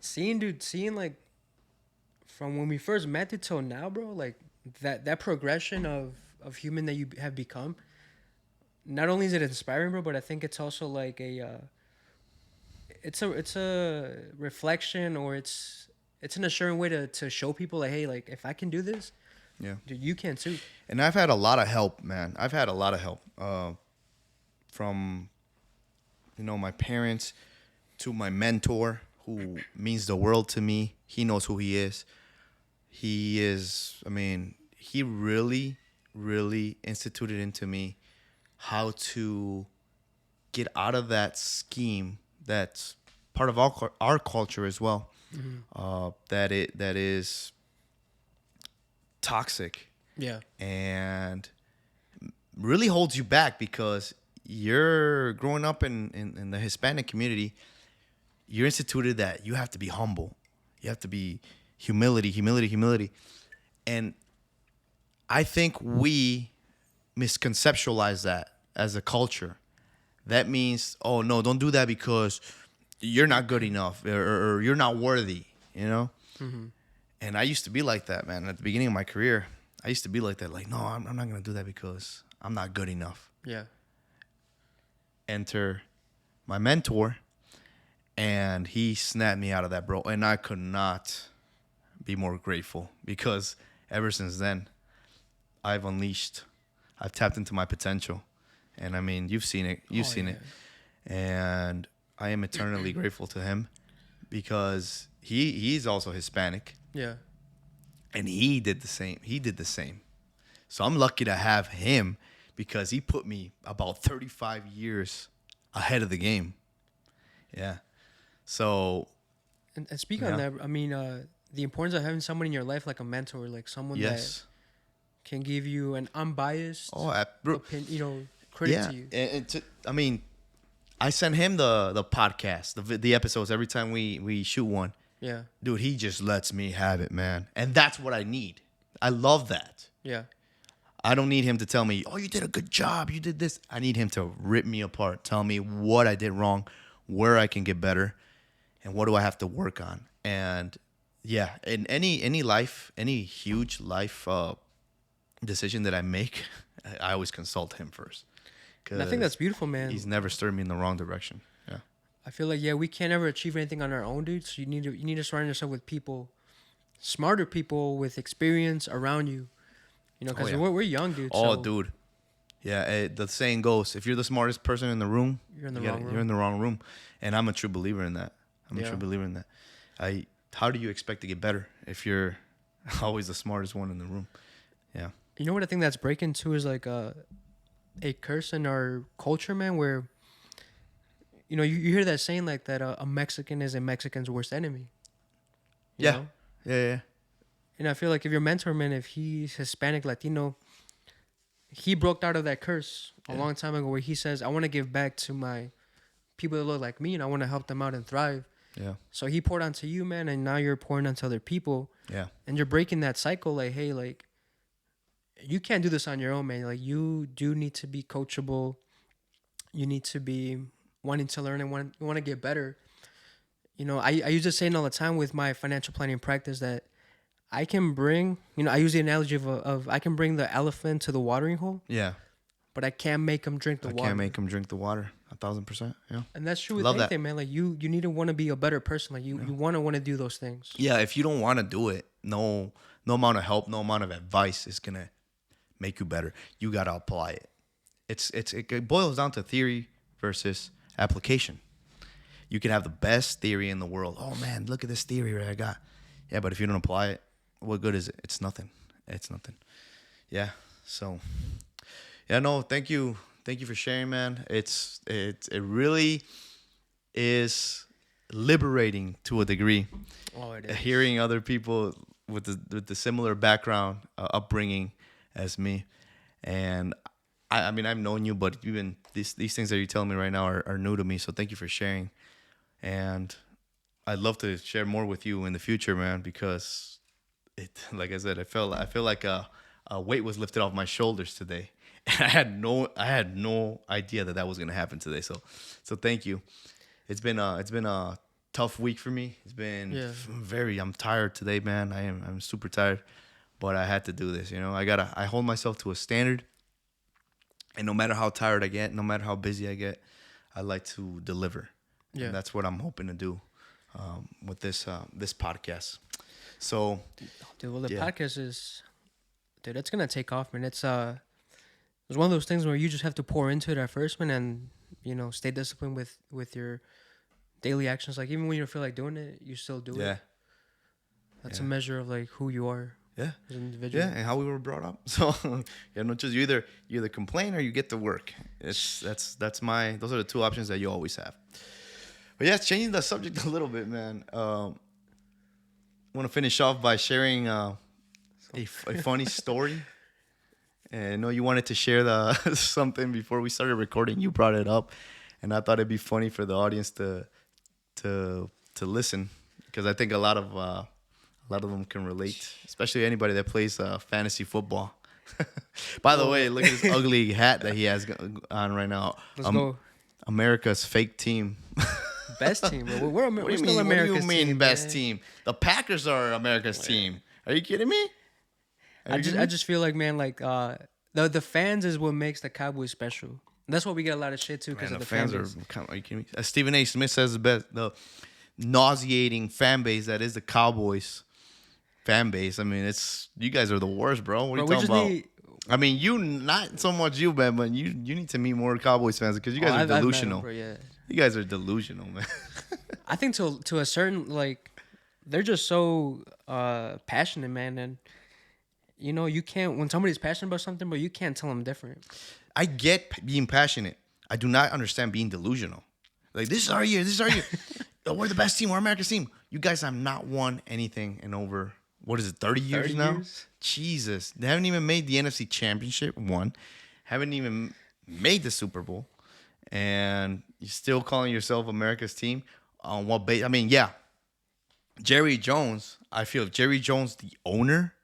Seeing like from when we first met you till now, bro, like that progression of human that you have become. Not only is it inspiring, bro, but I think it's also like it's a reflection, or it's an assuring way to show people like, hey, like if I can do this, yeah. dude, you can too. And I've had a lot of help, man. I've had a lot of help from my parents to my mentor, who means the world to me. He knows who he is. He is, I mean, he really, really instituted into me how to get out of that scheme that's part of our culture as well. That is toxic Yeah, and really holds you back, because you're growing up in the Hispanic community. You're instituted that you have to be humble. You have to be humility. And I think we misconceptualize that as a culture. That means, oh no, don't do that because you're not good enough, or you're not worthy, you know? Mm-hmm. And I used to be like that, man. At the beginning of my career, I used to be like that. Like, no, I'm not going to do that because I'm not good enough. Yeah. Enter my mentor, and he snapped me out of that, bro. And I could not be more grateful, because ever since then, I've tapped into my potential. And I mean, you've seen it. You've seen Yeah. it. And I am eternally grateful to him, because he's also Hispanic, Yeah. and he did the same. He did the same. So I'm lucky to have him, because he put me about 35 years ahead of the game. Yeah. So, And speaking on yeah. that, I mean, the importance of having someone in your life like a mentor, like someone Yes. that can give you an unbiased Oh, bro. opinion, credit Yeah. to you. I mean, I send him the podcast, the episodes every time we shoot one. Yeah. Dude, he just lets me have it, man. And that's what I need. I love that. Yeah. I don't need him to tell me, oh, you did a good job, you did this. I need him to rip me apart, tell me what I did wrong, where I can get better, and what do I have to work on. And yeah, in any life, any huge life decision that I make, I always consult him first. And I think that's beautiful, man. He's never steered me in the wrong direction. Yeah. I feel like, yeah, we can't ever achieve anything on our own, dude. So you need to surround yourself with people, smarter people with experience around you. You know, because yeah. we're young, dude. Oh, So dude. Yeah, the saying goes, if you're the smartest person in the room, you're in the wrong room. You're in the wrong room. And I'm a true believer in that. I'm a Yeah. true believer in that. How do you expect to get better if you're always the smartest one in the room? Yeah. You know what I think that's breaking too is like a curse in our culture, man, where you know you hear that saying like that a Mexican is a Mexican's worst enemy. You Yeah. know? Yeah. And I feel like if your mentor, man, if he's Hispanic, Latino, he broke out of that curse a long time ago where he says, I want to give back to my people that look like me and I want to help them out and thrive. Yeah. So he poured onto you, man, and now you're pouring onto other people. Yeah. And you're breaking that cycle, like, hey, like, you can't do this on your own, man. Like, you do need to be coachable. You need to be wanting to learn and want to get better. You know, I use this saying all the time with my financial planning practice that I can bring, you know, I use the analogy of I can bring the elephant to the watering hole, Yeah. but I can't make him drink the I water. can't make him drink the water. 1,000%. Yeah. And that's true with Love that. anything, man. Like, you need to want to be a better person. Like, you want to do those things. Yeah. If you don't want to do it, no amount of help, no amount of advice is going to make you better. You got to apply it. It boils down to theory versus application. You can have the best theory in the world. Oh man, look at this theory that I got. Yeah, but if you don't apply it, what good is it? It's nothing. It's nothing. Yeah. So, yeah, no, thank you for sharing, man. It really is liberating to a degree. Oh, it is. Hearing other people with the similar background, upbringing as me, and I mean, I've known you, but even these things that you're telling me right now are new to me. So thank you for sharing, and I'd love to share more with you in the future, man, because like I said, I feel like a weight was lifted off my shoulders today, and I had no idea that was gonna happen today. So thank you. It's been a tough week for me. It's been I'm tired today, man. I'm super tired, but I had to do this. You know, I hold myself to a standard, and no matter how tired I get, no matter how busy I get, I like to deliver. Yeah, and that's what I'm hoping to do with this podcast. So, dude, well, the podcast is, dude, it's gonna take off, man. It's one of those things where you just have to pour into it at first, man, and you know, stay disciplined with your daily actions. Like, even when you don't feel like doing it, you still do it. That's a measure of like who you are. Yeah, as an individual. Yeah, and how we were brought up. So, yeah, no, just you either complain or you get to work. Those are the two options that you always have. But yeah, changing the subject a little bit, man. Want to finish off by sharing a funny story. And I know you wanted to share something before we started recording. You brought it up, and I thought it'd be funny for the audience to listen, because I think a lot of them can relate, especially anybody that plays fantasy football. By the way, look at this ugly hat that he has on right now. Let's go. America's fake team. Best team, bro. What do We're you still mean? What do America's you mean team. best Man. team? The Packers are America's team. Are you kidding me? I just feel like, man, like the fans is what makes the Cowboys special. And that's why we get a lot of shit too, because Man, of the the fans fans. are kind of. Are you kidding me? As Stephen A. Smith says, the nauseating fan base that is the Cowboys fan base. I mean, it's you guys are the worst, bro. What are Bro, you we talking just about? need. I mean, you not so much you, man, but you need to meet more Cowboys fans because you guys are I've met 'em, delusional. bro, yeah. You guys are delusional, man. I think to a certain, like, they're just so passionate, man, and you know you can't, when somebody's passionate about something, but you can't tell them different. I get being passionate. I do not understand being delusional. Like, this is our year. This is our year. We're the best team. We're America's team. You guys have not won anything in over, what is it, 30 years 30 now? years? Jesus. They haven't even made the NFC Championship, one. Haven't even made the Super Bowl. And you're still calling yourself America's team? On what base? I mean, yeah. Jerry Jones, I feel Jerry Jones, the owner,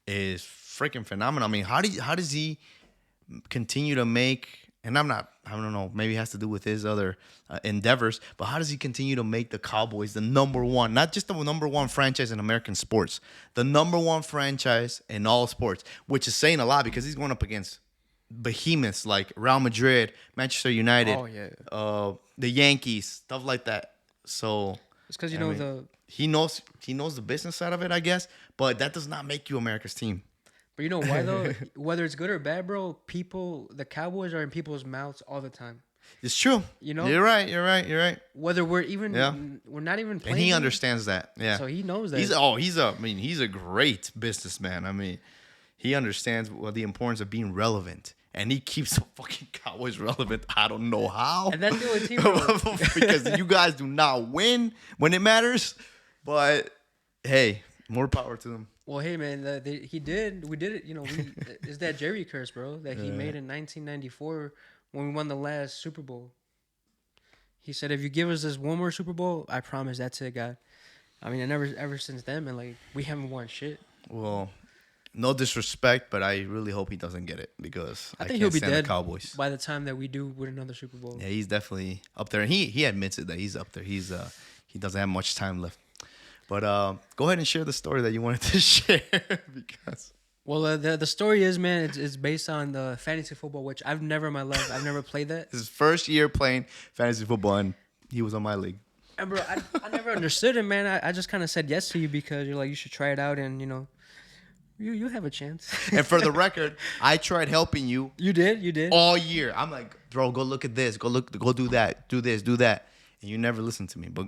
is freaking phenomenal. I mean, how does he continue to make, and I don't know, maybe it has to do with his other endeavors, but how does he continue to make the Cowboys the number one, not just the number one franchise in American sports, the number one franchise in all sports, which is saying a lot because he's going up against behemoths like Real Madrid, Manchester United, Oh, yeah. the Yankees, stuff like that. So It's because I mean, he knows the business side of it, I guess, but that does not make you America's team. but you know why though? Whether it's good or bad, bro, the Cowboys are in people's mouths all the time. It's true. You know? You're right. Whether we're even, Yeah. we're not even playing. And he them, understands that. Yeah. So he knows that. He's a great businessman. I mean, he understands the importance of being relevant. And he keeps the fucking Cowboys relevant. I don't know how. And that's the only team, bro. Because you guys do not win when it matters. But hey, more power to them. Well, hey man, we did it. You know, it's that Jerry curse, bro, that he made in 1994 when we won the last Super Bowl. He said, "If you give us this one more Super Bowl, I promise that's it, God." I mean, and ever since then, man, like we haven't won shit. Well, no disrespect, but I really hope he doesn't get it because I think can't he'll be stand dead the Cowboys. by the time that we do win another Super Bowl. Yeah, he's definitely up there, and he admits it that he's up there. He doesn't have much time left. But go ahead and share the story that you wanted to share because. Well, the story is, man, it's based on the fantasy football, which I've never in my life, I've never played that. His first year playing fantasy football, and he was on my league. And bro, I never understood it, man. I just kind of said yes to you because you're like, you should try it out, and you know, you have a chance. And for the record, I tried helping you You did. all year. I'm like, bro, go look at this. Go do that. Do this, do that. And you never listened to me, but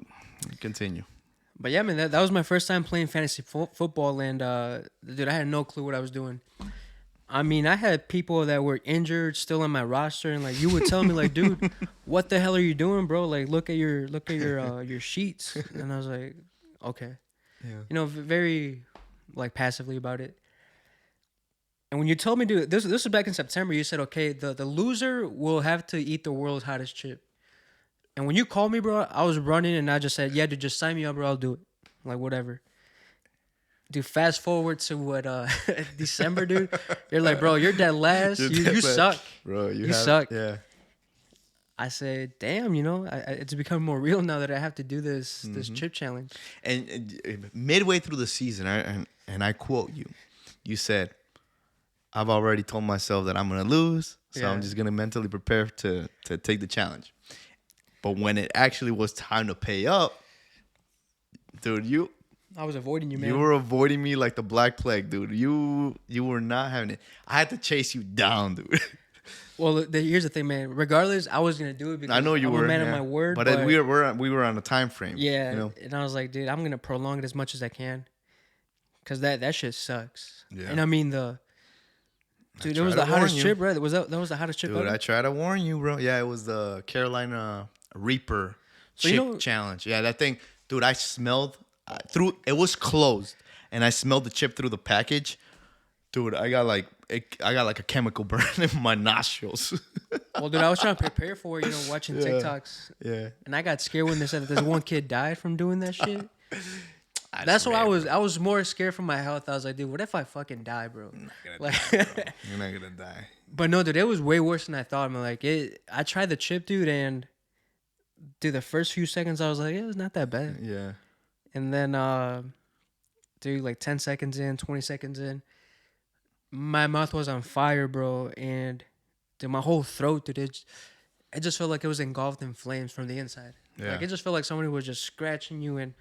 continue. But yeah, man, that was my first time playing fantasy football, and dude, I had no clue what I was doing. I mean, I had people that were injured still on my roster, and like you would tell me, like, dude, what the hell are you doing, bro? Like, look at your sheets, and I was like, okay, Yeah. you know, very like passively about it. And when you told me to this was back in September, you said, okay, the loser will have to eat the world's hottest chip. And when you called me, bro, I was running and I just said, yeah, dude, just sign me up, bro. I'll do it. Like, whatever. Dude, fast forward to what, December, dude. You're like, bro, you're dead last. You suck. Bro, You suck. Yeah. I said, damn, you know, it's become more real now that I have to do this chip challenge. And midway through the season, and I quote you, you said, I've already told myself that I'm going to lose, so I'm just going to mentally prepare to take the challenge. But when it actually was time to pay up, dude, I was avoiding you, man. you were avoiding me like the Black Plague, dude. You were not having it. I had to chase you down, dude. Well, here's the thing, man. Regardless, I was going to do it because I know you I'm were a man of my word. But we were on a time frame. Yeah, you know? and I was like, dude, I'm going to prolong it as much as I can because that shit sucks. Yeah. And I mean, dude, it was the hottest chip, right? That was the hottest chip Dude, ever? I tried to warn you, bro. Yeah, it was the Carolina Reaper chip challenge. Yeah, that thing, dude, I smelled it was closed, and I smelled the chip through the package. Dude, I got like a chemical burn in my nostrils. Well, dude, I was trying to prepare for it, you know, watching TikToks. Yeah. And I got scared when they said that this one kid died from doing that shit. That's why swear, I was more scared for my health. I was like, dude, what if I fucking die, bro? You're not gonna Like, die, bro. You're not gonna die. but no, dude, it was way worse than I thought. Man, like I tried the chip, dude, and dude, the first few seconds I was like, it was not that bad. Yeah. And then, dude, like 10 seconds in, 20 seconds in, my mouth was on fire, bro, and dude, my whole throat, dude, it just felt like it was engulfed in flames from the inside. Yeah. Like it just felt like somebody was just scratching you and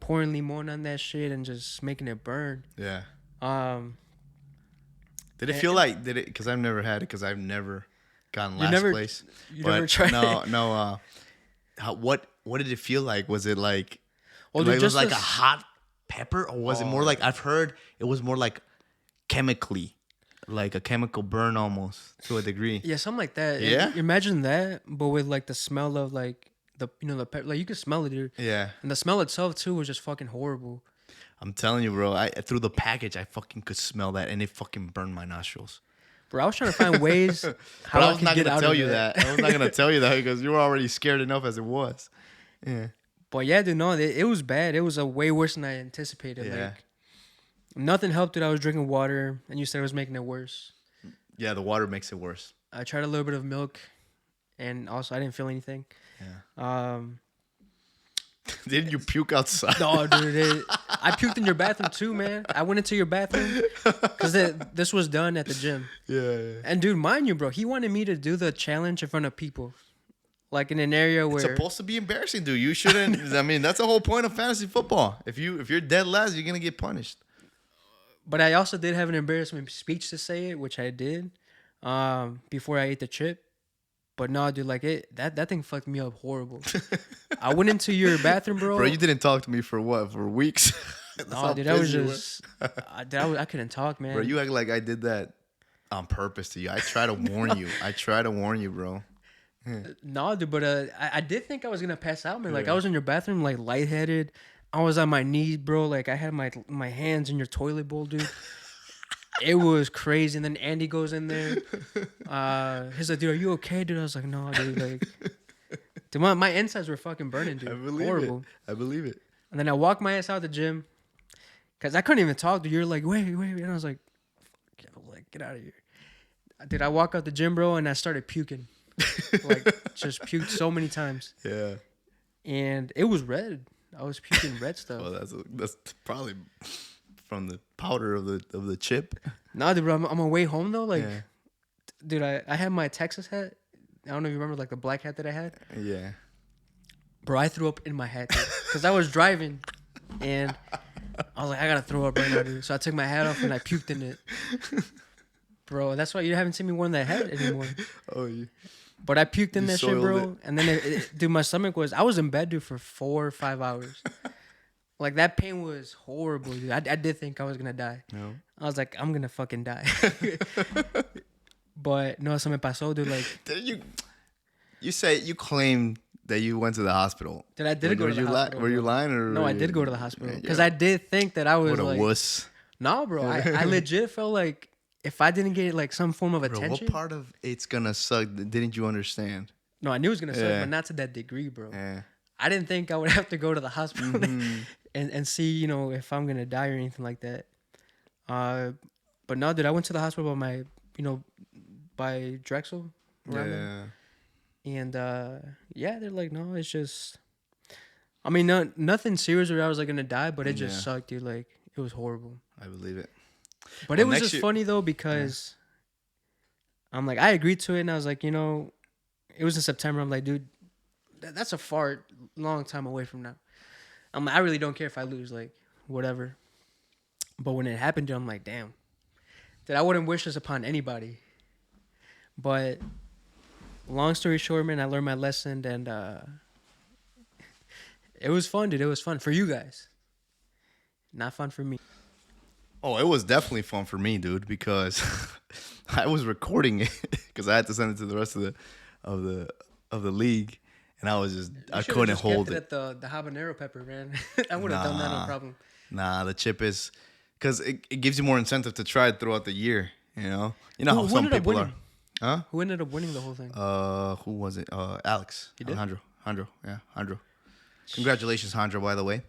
pouring limon on that shit and just making it burn. Yeah. Um, Did it feel like? Did it? Because I've never had it. Because I've never gotten last place. You But never tried no, it? no. What did it feel like? Was it like? Well, Like, dude, it was just like this- a hot pepper, or was it more like? I've heard it was more like chemically, like a chemical burn almost to a degree. Yeah, something like that. Yeah? Imagine that, but with like the smell of like the pepper. Like you could smell it, dude. Yeah. And the smell itself too was just fucking horrible. I'm telling you, bro. I through the package, I fucking could smell that, and it fucking burned my nostrils. Bro, I was trying to find ways how But I I was could not get gonna out tell of you it. that. I was not gonna tell you that because you were already scared enough as it was. Yeah. But yeah, dude, no, it was bad. It was a way worse than I anticipated. Yeah. Like nothing helped it. I was drinking water, and you said it was making it worse. Yeah, the water makes it worse. I tried a little bit of milk, and also I didn't feel anything. Yeah. Didn't you puke outside? No, dude, I puked in your bathroom too, man. I went into your bathroom because this was done at the gym. Yeah. And dude, mind you, bro, he wanted me to do the challenge in front of people, like in an area where. It's supposed to be embarrassing, dude. You shouldn't. I mean, that's the whole point of fantasy football. If you're dead last, you're gonna get punished. But I also did have an embarrassment speech to say it, which I did, before I ate the chip. But no, dude, like that thing fucked me up horrible. I went into your bathroom, bro. Bro, you didn't talk to me for what? For weeks? That's No, how dude, I was pissed you were. just, I couldn't talk, man. Bro, you act like I did that on purpose to you. I try to warn you. I try to warn you, bro. No, dude, but I did think I was gonna pass out, man. Like Yeah. I was in your bathroom, like lightheaded. I was on my knees, bro. Like I had my hands in your toilet bowl, dude. It was crazy. And then Andy goes in there. He's like, dude, are you okay, dude? I was like, no, dude. Like, dude, my insides were fucking burning, dude. I believe Horrible. it. I believe it. And then I walked my ass out the gym because I couldn't even talk, dude. You're like, wait. And I was like, get out of here. Dude, I walk out the gym, bro, and I started puking. Like, just puked so many times. Yeah. And it was red. I was puking red stuff. Well, that's probably from the powder of the chip. Nah, dude, bro, I'm on my way home, though. Like, Yeah. dude, I had my Texas hat. I don't know if you remember, like, the black hat that I had. Yeah. Bro, I threw up in my hat, dude. Because I was driving, and I was like, I gotta throw up right now, dude. So I took my hat off, and I puked in it. Bro, that's why you haven't seen me wearing that hat anymore. Oh, you. But I puked in You that shit, soiled bro. it. And then, dude, my stomach I was in bed, dude, for 4 or 5 hours. Like, that pain was horrible, dude. I did think I was gonna die. No. I was like, I'm gonna fucking die. But no, se me pasó, dude. Like, Did you claimed that you went to the hospital? dude, I did go to the hospital. Were you bro. lying or? No, were I you- did go to the hospital Yeah, because yeah. I did think that I was What a like, wuss. no, bro. I legit felt like if I didn't get like some form of Bro, attention, what part of it's gonna suck didn't you understand? no, I knew it was gonna suck, Yeah. but not to that degree, bro. Yeah. I didn't think I would have to go to the hospital Mhm. and see, you know, if I'm gonna die or anything like that. But no, dude, I went to the hospital by Drexel. around there. Yeah. And yeah, they're like, no, it's just, I mean, nothing serious where I was like gonna die, but it just Yeah. sucked, dude. Like it was horrible. I believe it. But Well, it was next just year- funny though because I'm like, I agreed to it, and I was like, you know, it was in September. I'm like, dude, that's a far long time away from now. I'm like, I really don't care if I lose, like whatever. But when it happened, dude, I'm like, damn, that I wouldn't wish this upon anybody. But long story short, man, I learned my lesson, and it was fun, dude. It was fun for you guys, not fun for me. Oh, it was definitely fun for me, dude, because I was recording it because I had to send it to the rest of the league, and I was just I should've couldn't just kept hold it it. at the habanero pepper, man. I would have done that, no Nah. problem. Nah, the chip is because it gives you more incentive to try it throughout the year. You know Who how some ended up people are. winning? Huh? Who ended up winning the whole thing? Who was it? Alex. He did? Alejandro. Yeah, Alejandro. Congratulations, Alejandro, by the way.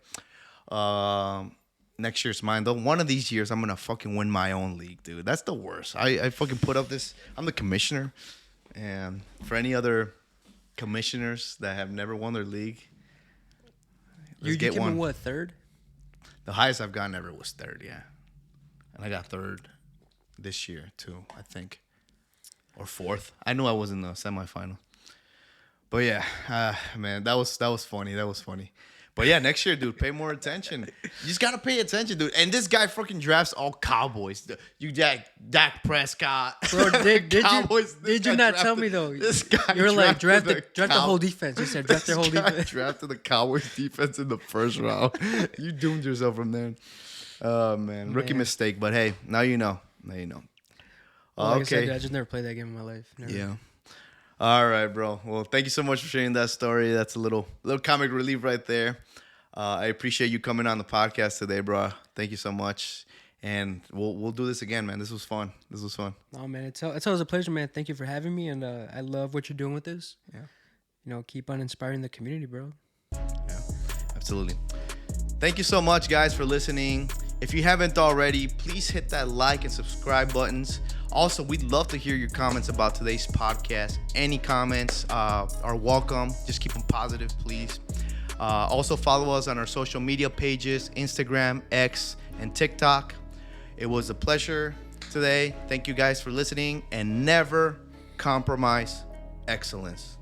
Next year's mine though. One of these years, I'm gonna fucking win my own league, dude. That's the worst. I fucking put up this. I'm the commissioner, and for any other commissioners that have never won their league, You get came one. in what, third? The highest I've gotten ever was third, yeah, and I got third this year too, I think, or fourth. I knew I was in the semifinal, but yeah, man, that was funny. That was funny. But yeah, next year, dude, pay more attention. You just gotta pay attention, dude. And this guy fucking drafts all Cowboys. You Dak Prescott. Bro, did Cowboys, you this did you guy not drafted- tell me though? This guy You're like draft the Cow- whole defense. You said draft their whole This guy defense. drafted the Cowboys defense in the first round. You doomed yourself from there. Oh man, rookie mistake. But hey, now you know. Now you know. Like I Okay. said, I just never played that game in my life. Never. Yeah. All right, bro. Well, thank you so much for sharing that story. That's a little comic relief right there. I appreciate you coming on the podcast today, bro. Thank you so much. And we'll do this again, man. This was fun. Oh man, it's always a pleasure, man. Thank you for having me, and I love what you're doing with this. Yeah. You know, keep on inspiring the community, bro. Yeah, absolutely. Thank you so much, guys, for listening. If you haven't already, please hit that like and subscribe buttons. Also, we'd love to hear your comments about today's podcast. Any comments are welcome. Just keep them positive, please. Also, follow us on our social media pages, Instagram, X, and TikTok. It was a pleasure today. Thank you guys for listening, and never compromise excellence.